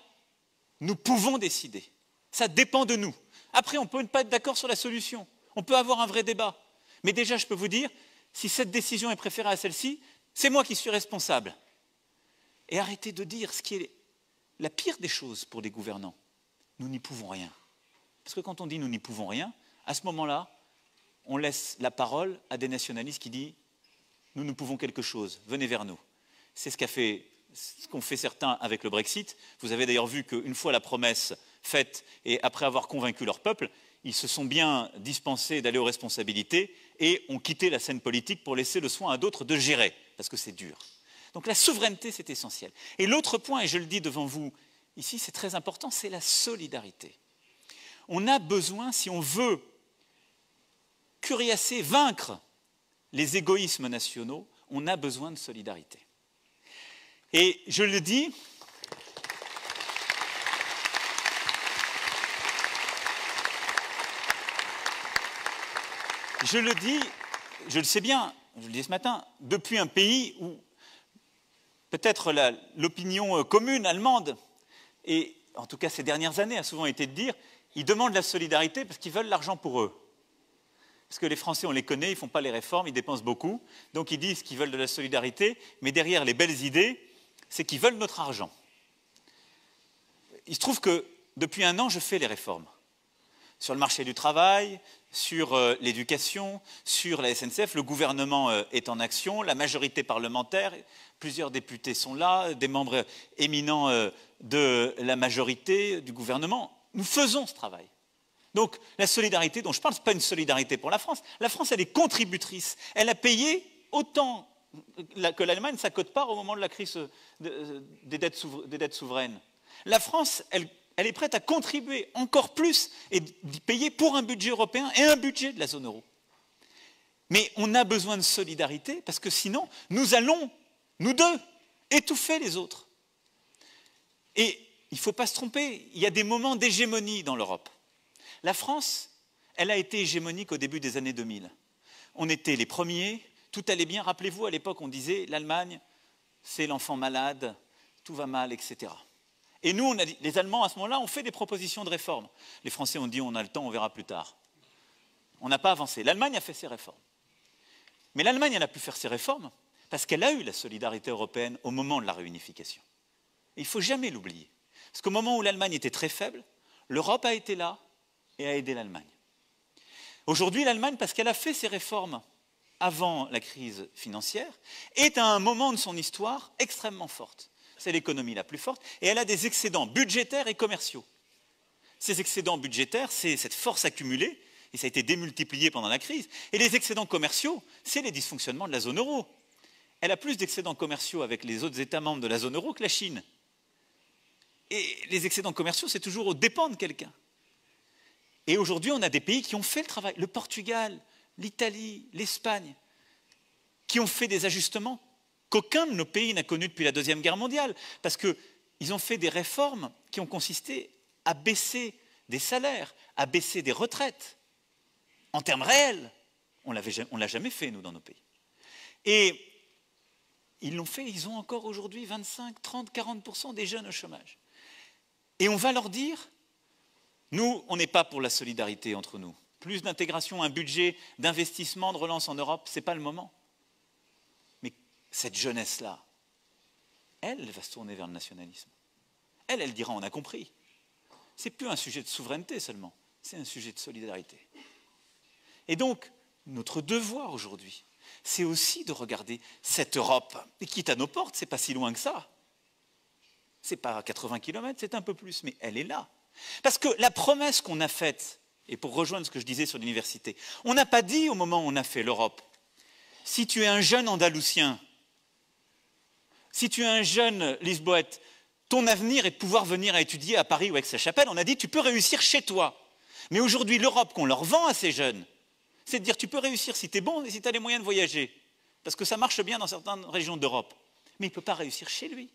B: nous pouvons décider. Ça dépend de nous. Après, on peut ne pas être d'accord sur la solution. On peut avoir un vrai débat. Mais déjà, je peux vous dire, si cette décision est préférée à celle-ci, c'est moi qui suis responsable. Et arrêtez de dire ce qui est la pire des choses pour les gouvernants. Nous n'y pouvons rien. Parce que quand on dit nous n'y pouvons rien, à ce moment-là, on laisse la parole à des nationalistes qui disent nous pouvons quelque chose, venez vers nous. C'est ce qu'ont fait certains avec le Brexit. Vous avez d'ailleurs vu qu'une fois la promesse faite et après avoir convaincu leur peuple, ils se sont bien dispensés d'aller aux responsabilités et ont quitté la scène politique pour laisser le soin à d'autres de gérer, parce que c'est dur. Donc la souveraineté, c'est essentiel. Et l'autre point, et je le dis devant vous ici, c'est très important, c'est la solidarité. On a besoin, si on veut curiasser, vaincre les égoïsmes nationaux, on a besoin de solidarité. Et je le dis, je le sais bien, je le dis ce matin, depuis un pays où peut-être l'opinion commune allemande, et en tout cas ces dernières années, a souvent été de dire ils demandent la solidarité parce qu'ils veulent l'argent pour eux. Parce que les Français, on les connaît, ils ne font pas les réformes, ils dépensent beaucoup, donc ils disent qu'ils veulent de la solidarité, mais derrière les belles idées, c'est qu'ils veulent notre argent. Il se trouve que depuis un an, je fais les réformes. Sur le marché du travail, sur l'éducation, sur la SNCF, le gouvernement est en action, la majorité parlementaire, plusieurs députés sont là, des membres éminents de la majorité du gouvernement. Nous faisons ce travail. Donc la solidarité dont je parle, ce n'est pas une solidarité pour la France. La France, elle est contributrice. Elle a payé autant que l'Allemagne sa quote-part au moment de la crise des dettes souveraines. La France, elle est prête à contribuer encore plus et d'y payer pour un budget européen et un budget de la zone euro. Mais on a besoin de solidarité parce que sinon, nous allons, nous deux, étouffer les autres. Et il ne faut pas se tromper, il y a des moments d'hégémonie dans l'Europe. La France, elle a été hégémonique au début des années 2000. On était les premiers, tout allait bien. Rappelez-vous, à l'époque, on disait l'Allemagne, c'est l'enfant malade, tout va mal, etc. Et nous, les Allemands, à ce moment-là, ont fait des propositions de réforme. Les Français ont dit on a le temps, on verra plus tard. On n'a pas avancé. L'Allemagne a fait ses réformes. Mais l'Allemagne, elle a pu faire ses réformes parce qu'elle a eu la solidarité européenne au moment de la réunification. Et il ne faut jamais l'oublier. Parce qu'au moment où l'Allemagne était très faible, l'Europe a été là et a aidé l'Allemagne. Aujourd'hui, l'Allemagne, parce qu'elle a fait ses réformes avant la crise financière, est à un moment de son histoire extrêmement forte. C'est l'économie la plus forte et elle a des excédents budgétaires et commerciaux. Ces excédents budgétaires, c'est cette force accumulée et ça a été démultiplié pendant la crise. Et les excédents commerciaux, c'est les dysfonctionnements de la zone euro. Elle a plus d'excédents commerciaux avec les autres États membres de la zone euro que la Chine. Et les excédents commerciaux, c'est toujours aux dépens de quelqu'un. Et aujourd'hui, on a des pays qui ont fait le travail. Le Portugal, l'Italie, l'Espagne, qui ont fait des ajustements qu'aucun de nos pays n'a connus depuis la Deuxième Guerre mondiale. Parce qu'ils ont fait des réformes qui ont consisté à baisser des salaires, à baisser des retraites. En termes réels, on ne l'a jamais fait, nous, dans nos pays. Et ils l'ont fait, ils ont encore aujourd'hui 25, 30, 40% des jeunes au chômage. Et on va leur dire, nous, on n'est pas pour la solidarité entre nous. Plus d'intégration, un budget d'investissement, de relance en Europe, ce n'est pas le moment. Mais cette jeunesse-là, elle va se tourner vers le nationalisme. Elle dira, on a compris. Ce n'est plus un sujet de souveraineté seulement, c'est un sujet de solidarité. Et donc, notre devoir aujourd'hui, c'est aussi de regarder cette Europe, qui est à nos portes, ce n'est pas si loin que ça. Ce n'est pas à 80 km, c'est un peu plus, mais elle est là. Parce que la promesse qu'on a faite, et pour rejoindre ce que je disais sur l'université, on n'a pas dit au moment où on a fait l'Europe, si tu es un jeune Andalusien, si tu es un jeune Lisboète, ton avenir est de pouvoir venir à étudier à Paris ou à Aix-la-Chapelle, on a dit tu peux réussir chez toi. Mais aujourd'hui, l'Europe qu'on leur vend à ces jeunes, c'est de dire tu peux réussir si tu es bon et si tu as les moyens de voyager. Parce que ça marche bien dans certaines régions d'Europe. Mais il ne peut pas réussir chez lui.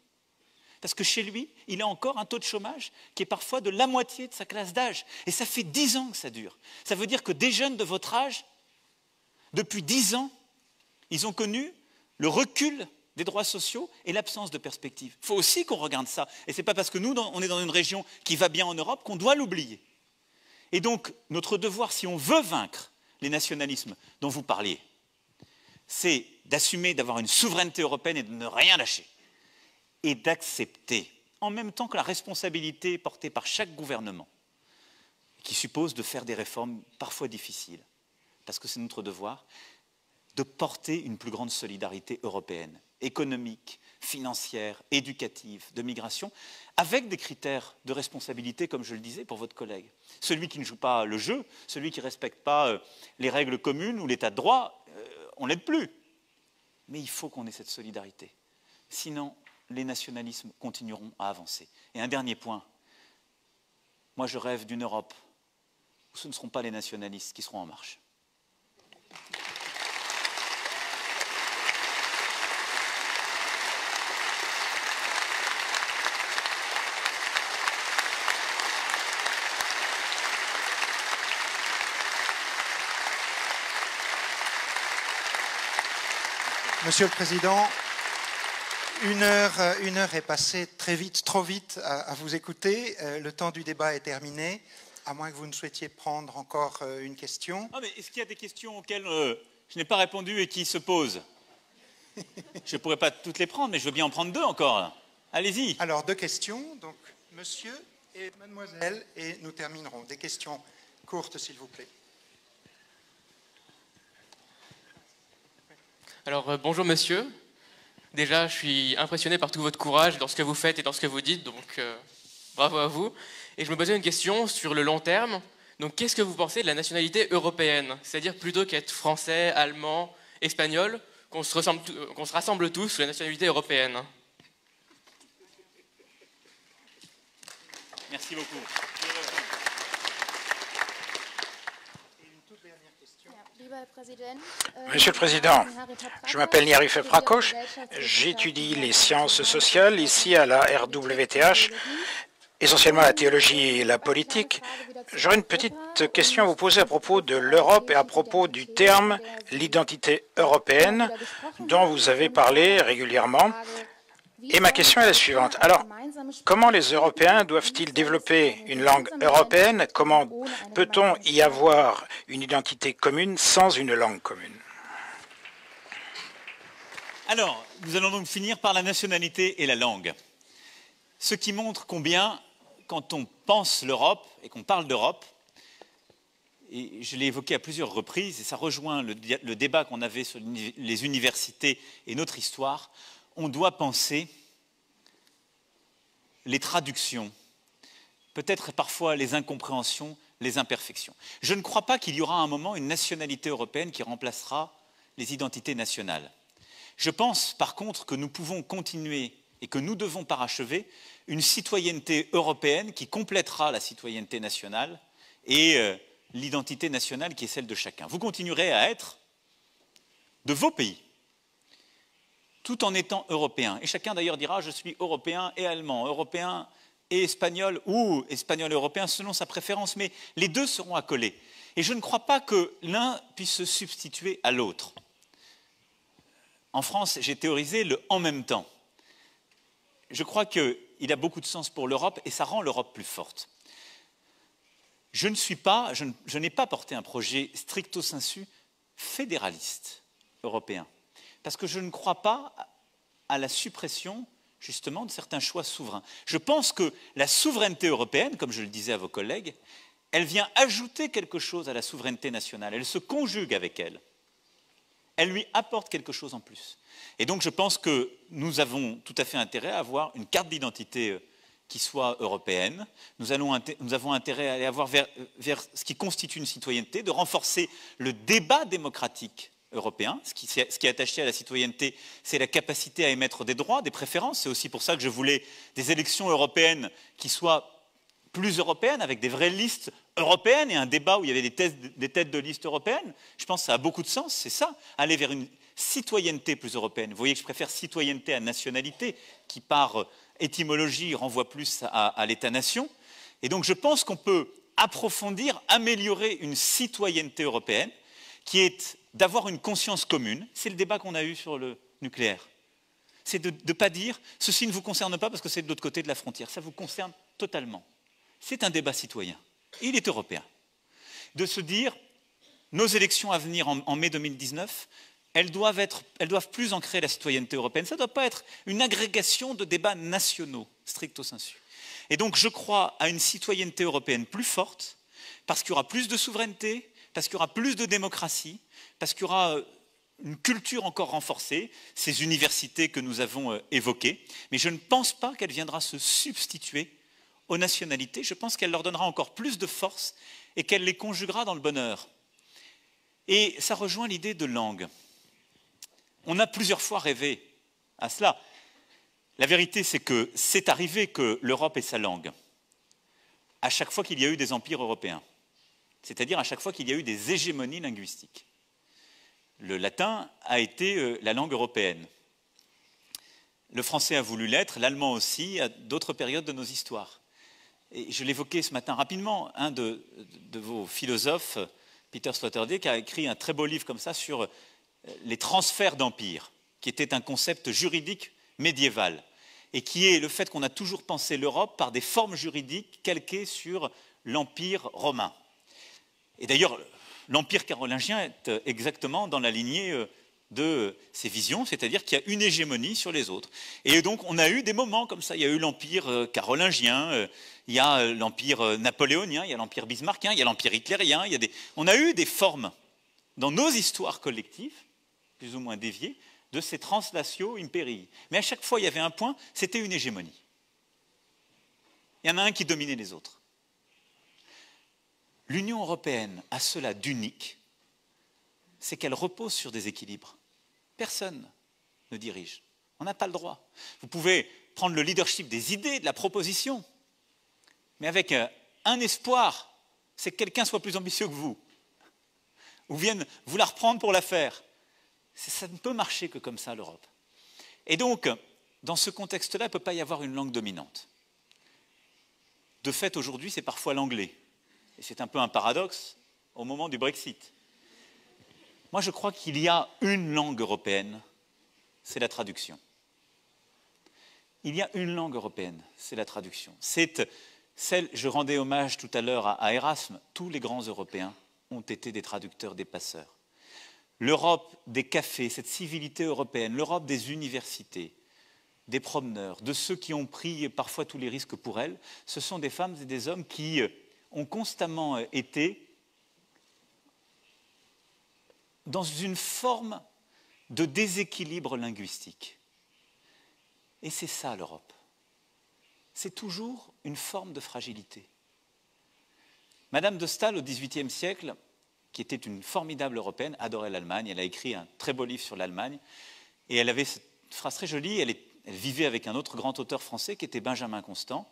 B: Parce que chez lui, il a encore un taux de chômage qui est parfois de la moitié de sa classe d'âge. Et ça fait 10 ans que ça dure. Ça veut dire que des jeunes de votre âge, depuis 10 ans, ils ont connu le recul des droits sociaux et l'absence de perspective. Il faut aussi qu'on regarde ça. Et ce n'est pas parce que nous, on est dans une région qui va bien en Europe qu'on doit l'oublier. Et donc, notre devoir, si on veut vaincre les nationalismes dont vous parliez, c'est d'assumer d'avoir une souveraineté européenne et de ne rien lâcher. Et d'accepter, en même temps que la responsabilité portée par chaque gouvernement, qui suppose de faire des réformes parfois difficiles, parce que c'est notre devoir, de porter une plus grande solidarité européenne, économique, financière, éducative, de migration, avec des critères de responsabilité, comme je le disais, pour votre collègue. Celui qui ne joue pas le jeu, celui qui ne respecte pas les règles communes ou l'état de droit, on ne l'aide plus. Mais il faut qu'on ait cette solidarité. Sinon, les nationalismes continueront à avancer. Et un dernier point, moi je rêve d'une Europe où ce ne seront pas les nationalistes qui seront en marche.
C: Monsieur le Président, une heure est passée très vite, trop vite à vous écouter. Le temps du débat est terminé, à moins que vous ne souhaitiez prendre encore une question.
B: Ah, mais est-ce qu'il y a des questions auxquelles je n'ai pas répondu et qui se posent? Je ne pourrais pas toutes les prendre, mais je veux bien en prendre 2 encore. Allez-y.
C: Alors, 2 questions, donc monsieur et mademoiselle, et nous terminerons. Des questions courtes, s'il vous plaît.
H: Alors, bonjour monsieur. Déjà, je suis impressionné par tout votre courage dans ce que vous faites et dans ce que vous dites, donc bravo à vous. Et je me posais une question sur le long terme. Donc, qu'est-ce que vous pensez de la nationalité européenne? C'est-à-dire plutôt qu'être français, allemand, espagnol, qu'on se rassemble tous sous la nationalité européenne.
B: Merci beaucoup.
C: Et une toute dernière question.
I: Ja,
E: Monsieur le Président, je m'appelle Niarif Prakosh, j'étudie les sciences sociales ici à la RWTH, essentiellement la théologie et la politique. J'aurais une petite question à vous poser à propos de l'Europe et à propos du terme l'identité européenne dont vous avez parlé régulièrement. Et ma question est la suivante. Alors, comment les Européens doivent-ils développer une langue européenne? Comment peut-on y avoir une identité commune sans une langue commune?
B: Alors, nous allons donc finir par la nationalité et la langue. Ce qui montre combien, quand on pense l'Europe et qu'on parle d'Europe, et je l'ai évoqué à plusieurs reprises, et ça rejoint le débat qu'on avait sur les universités et notre histoire, on doit penser les traductions, peut-être parfois les incompréhensions, les imperfections. Je ne crois pas qu'il y aura à un moment une nationalité européenne qui remplacera les identités nationales. Je pense par contre que nous pouvons continuer et que nous devons parachever une citoyenneté européenne qui complétera la citoyenneté nationale et l'identité nationale qui est celle de chacun. Vous continuerez à être de vos pays, tout en étant européen. Et chacun d'ailleurs dira « je suis européen et allemand, européen et espagnol ou espagnol et européen selon sa préférence », mais les deux seront accolés. Et je ne crois pas que l'un puisse se substituer à l'autre. En France, j'ai théorisé le « en même temps ». Je crois qu'il a beaucoup de sens pour l'Europe et ça rend l'Europe plus forte. Je n'ai pas porté un projet stricto sensu fédéraliste européen. Parce que je ne crois pas à la suppression, justement, de certains choix souverains. Je pense que la souveraineté européenne, comme je le disais à vos collègues, elle vient ajouter quelque chose à la souveraineté nationale. Elle se conjugue avec elle. Elle lui apporte quelque chose en plus. Et donc, je pense que nous avons tout à fait intérêt à avoir une carte d'identité qui soit européenne. Nous avons intérêt à aller avoir vers ce qui constitue une citoyenneté, de renforcer le débat démocratique européen. Ce qui est attaché à la citoyenneté, c'est la capacité à émettre des droits, des préférences. C'est aussi pour ça que je voulais des élections européennes qui soient plus européennes, avec des vraies listes européennes et un débat où il y avait des têtes de liste européennes. Je pense que ça a beaucoup de sens, c'est ça, aller vers une citoyenneté plus européenne. Vous voyez que je préfère citoyenneté à nationalité, qui par étymologie renvoie plus à l'État-nation. Et donc je pense qu'on peut approfondir, améliorer une citoyenneté européenne qui est d'avoir une conscience commune. C'est le débat qu'on a eu sur le nucléaire. C'est de ne pas dire « ceci ne vous concerne pas parce que c'est de l'autre côté de la frontière ». Ça vous concerne totalement. C'est un débat citoyen. Il est européen. De se dire « nos élections à venir en mai 2019, elles doivent plus ancrer la citoyenneté européenne. Ça ne doit pas être une agrégation de débats nationaux, stricto sensu. » Et donc je crois à une citoyenneté européenne plus forte parce qu'il y aura plus de souveraineté, parce qu'il y aura plus de démocratie, parce qu'il y aura une culture encore renforcée, ces universités que nous avons évoquées, mais je ne pense pas qu'elle viendra se substituer aux nationalités, je pense qu'elle leur donnera encore plus de force et qu'elle les conjuguera dans le bonheur. Et ça rejoint l'idée de langue. On a plusieurs fois rêvé à cela. La vérité, c'est que c'est arrivé que l'Europe ait sa langue, à chaque fois qu'il y a eu des empires européens. C'est-à-dire à chaque fois qu'il y a eu des hégémonies linguistiques. Le latin a été la langue européenne. Le français a voulu l'être, l'allemand aussi, à d'autres périodes de nos histoires. Et je l'évoquais ce matin rapidement, un de vos philosophes, Peter Sloterdijk, a écrit un très beau livre comme ça sur les transferts d'empires, qui était un concept juridique médiéval, et qui est le fait qu'on a toujours pensé l'Europe par des formes juridiques calquées sur l'Empire romain. Et d'ailleurs, l'Empire carolingien est exactement dans la lignée de ces visions, c'est-à-dire qu'il y a une hégémonie sur les autres. Et donc, on a eu des moments comme ça. Il y a eu l'Empire carolingien, il y a l'Empire napoléonien, il y a l'Empire bismarckien, il y a l'Empire hitlérien. On a eu des formes dans nos histoires collectives, plus ou moins déviées, de ces translatio imperii. Mais à chaque fois, il y avait un point, c'était une hégémonie. Il y en a un qui dominait les autres. L'Union européenne a cela d'unique, c'est qu'elle repose sur des équilibres. Personne ne dirige. On n'a pas le droit. Vous pouvez prendre le leadership des idées, de la proposition, mais avec un espoir, c'est que quelqu'un soit plus ambitieux que vous, ou viennent vous la reprendre pour la faire. Ça ne peut marcher que comme ça, l'Europe. Et donc, dans ce contexte-là, il ne peut pas y avoir une langue dominante. De fait, aujourd'hui, c'est parfois l'anglais. Et c'est un peu un paradoxe au moment du Brexit. Moi, je crois qu'il y a une langue européenne, c'est la traduction. Il y a une langue européenne, c'est la traduction. C'est celle, je rendais hommage tout à l'heure à Erasme, tous les grands Européens ont été des traducteurs, des passeurs. L'Europe des cafés, cette civilité européenne, l'Europe des universités, des promeneurs, de ceux qui ont pris parfois tous les risques pour elles, ce sont des femmes et des hommes qui ont constamment été dans une forme de déséquilibre linguistique. Et c'est ça l'Europe. C'est toujours une forme de fragilité. Madame de Staël, au XVIIIe siècle, qui était une formidable européenne, adorait l'Allemagne. Elle a écrit un très beau livre sur l'Allemagne. Et elle avait cette phrase très jolie. Elle vivait avec un autre grand auteur français qui était Benjamin Constant.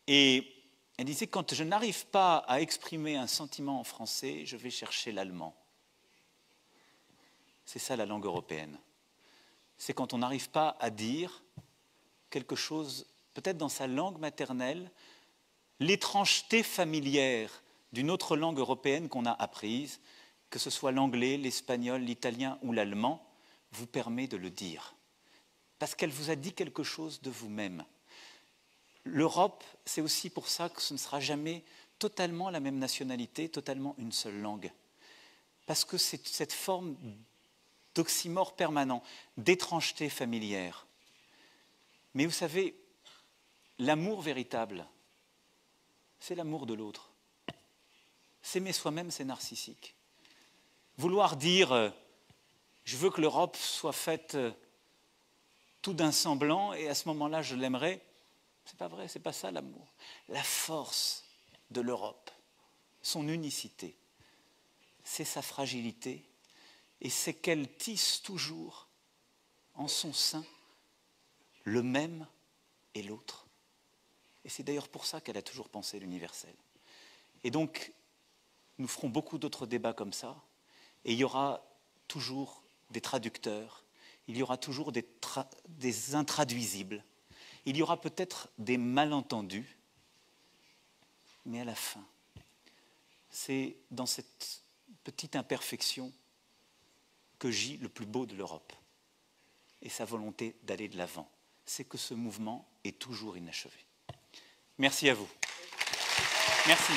B: Et elle disait, quand je n'arrive pas à exprimer un sentiment en français, je vais chercher l'allemand. C'est ça la langue européenne. C'est quand on n'arrive pas à dire quelque chose, peut-être dans sa langue maternelle, l'étrangeté familière d'une autre langue européenne qu'on a apprise, que ce soit l'anglais, l'espagnol, l'italien ou l'allemand, vous permet de le dire. Parce qu'elle vous a dit quelque chose de vous-même. L'Europe, c'est aussi pour ça que ce ne sera jamais totalement la même nationalité, totalement une seule langue. Parce que c'est cette forme d'oxymore permanent, d'étrangeté familière. Mais vous savez, l'amour véritable, c'est l'amour de l'autre. S'aimer soi-même, c'est narcissique. Vouloir dire « je veux que l'Europe soit faite tout d'un sang blanc et à ce moment-là, je l'aimerai », c'est pas vrai, c'est pas ça l'amour. La force de l'Europe, son unicité, c'est sa fragilité et c'est qu'elle tisse toujours en son sein le même et l'autre. Et c'est d'ailleurs pour ça qu'elle a toujours pensé l'universel. Et donc, nous ferons beaucoup d'autres débats comme ça, et il y aura toujours des traducteurs, il y aura toujours des intraduisibles, il y aura peut-être des malentendus, mais à la fin, c'est dans cette petite imperfection que gît le plus beau de l'Europe et sa volonté d'aller de l'avant. C'est que ce mouvement est toujours inachevé. Merci à vous. Merci.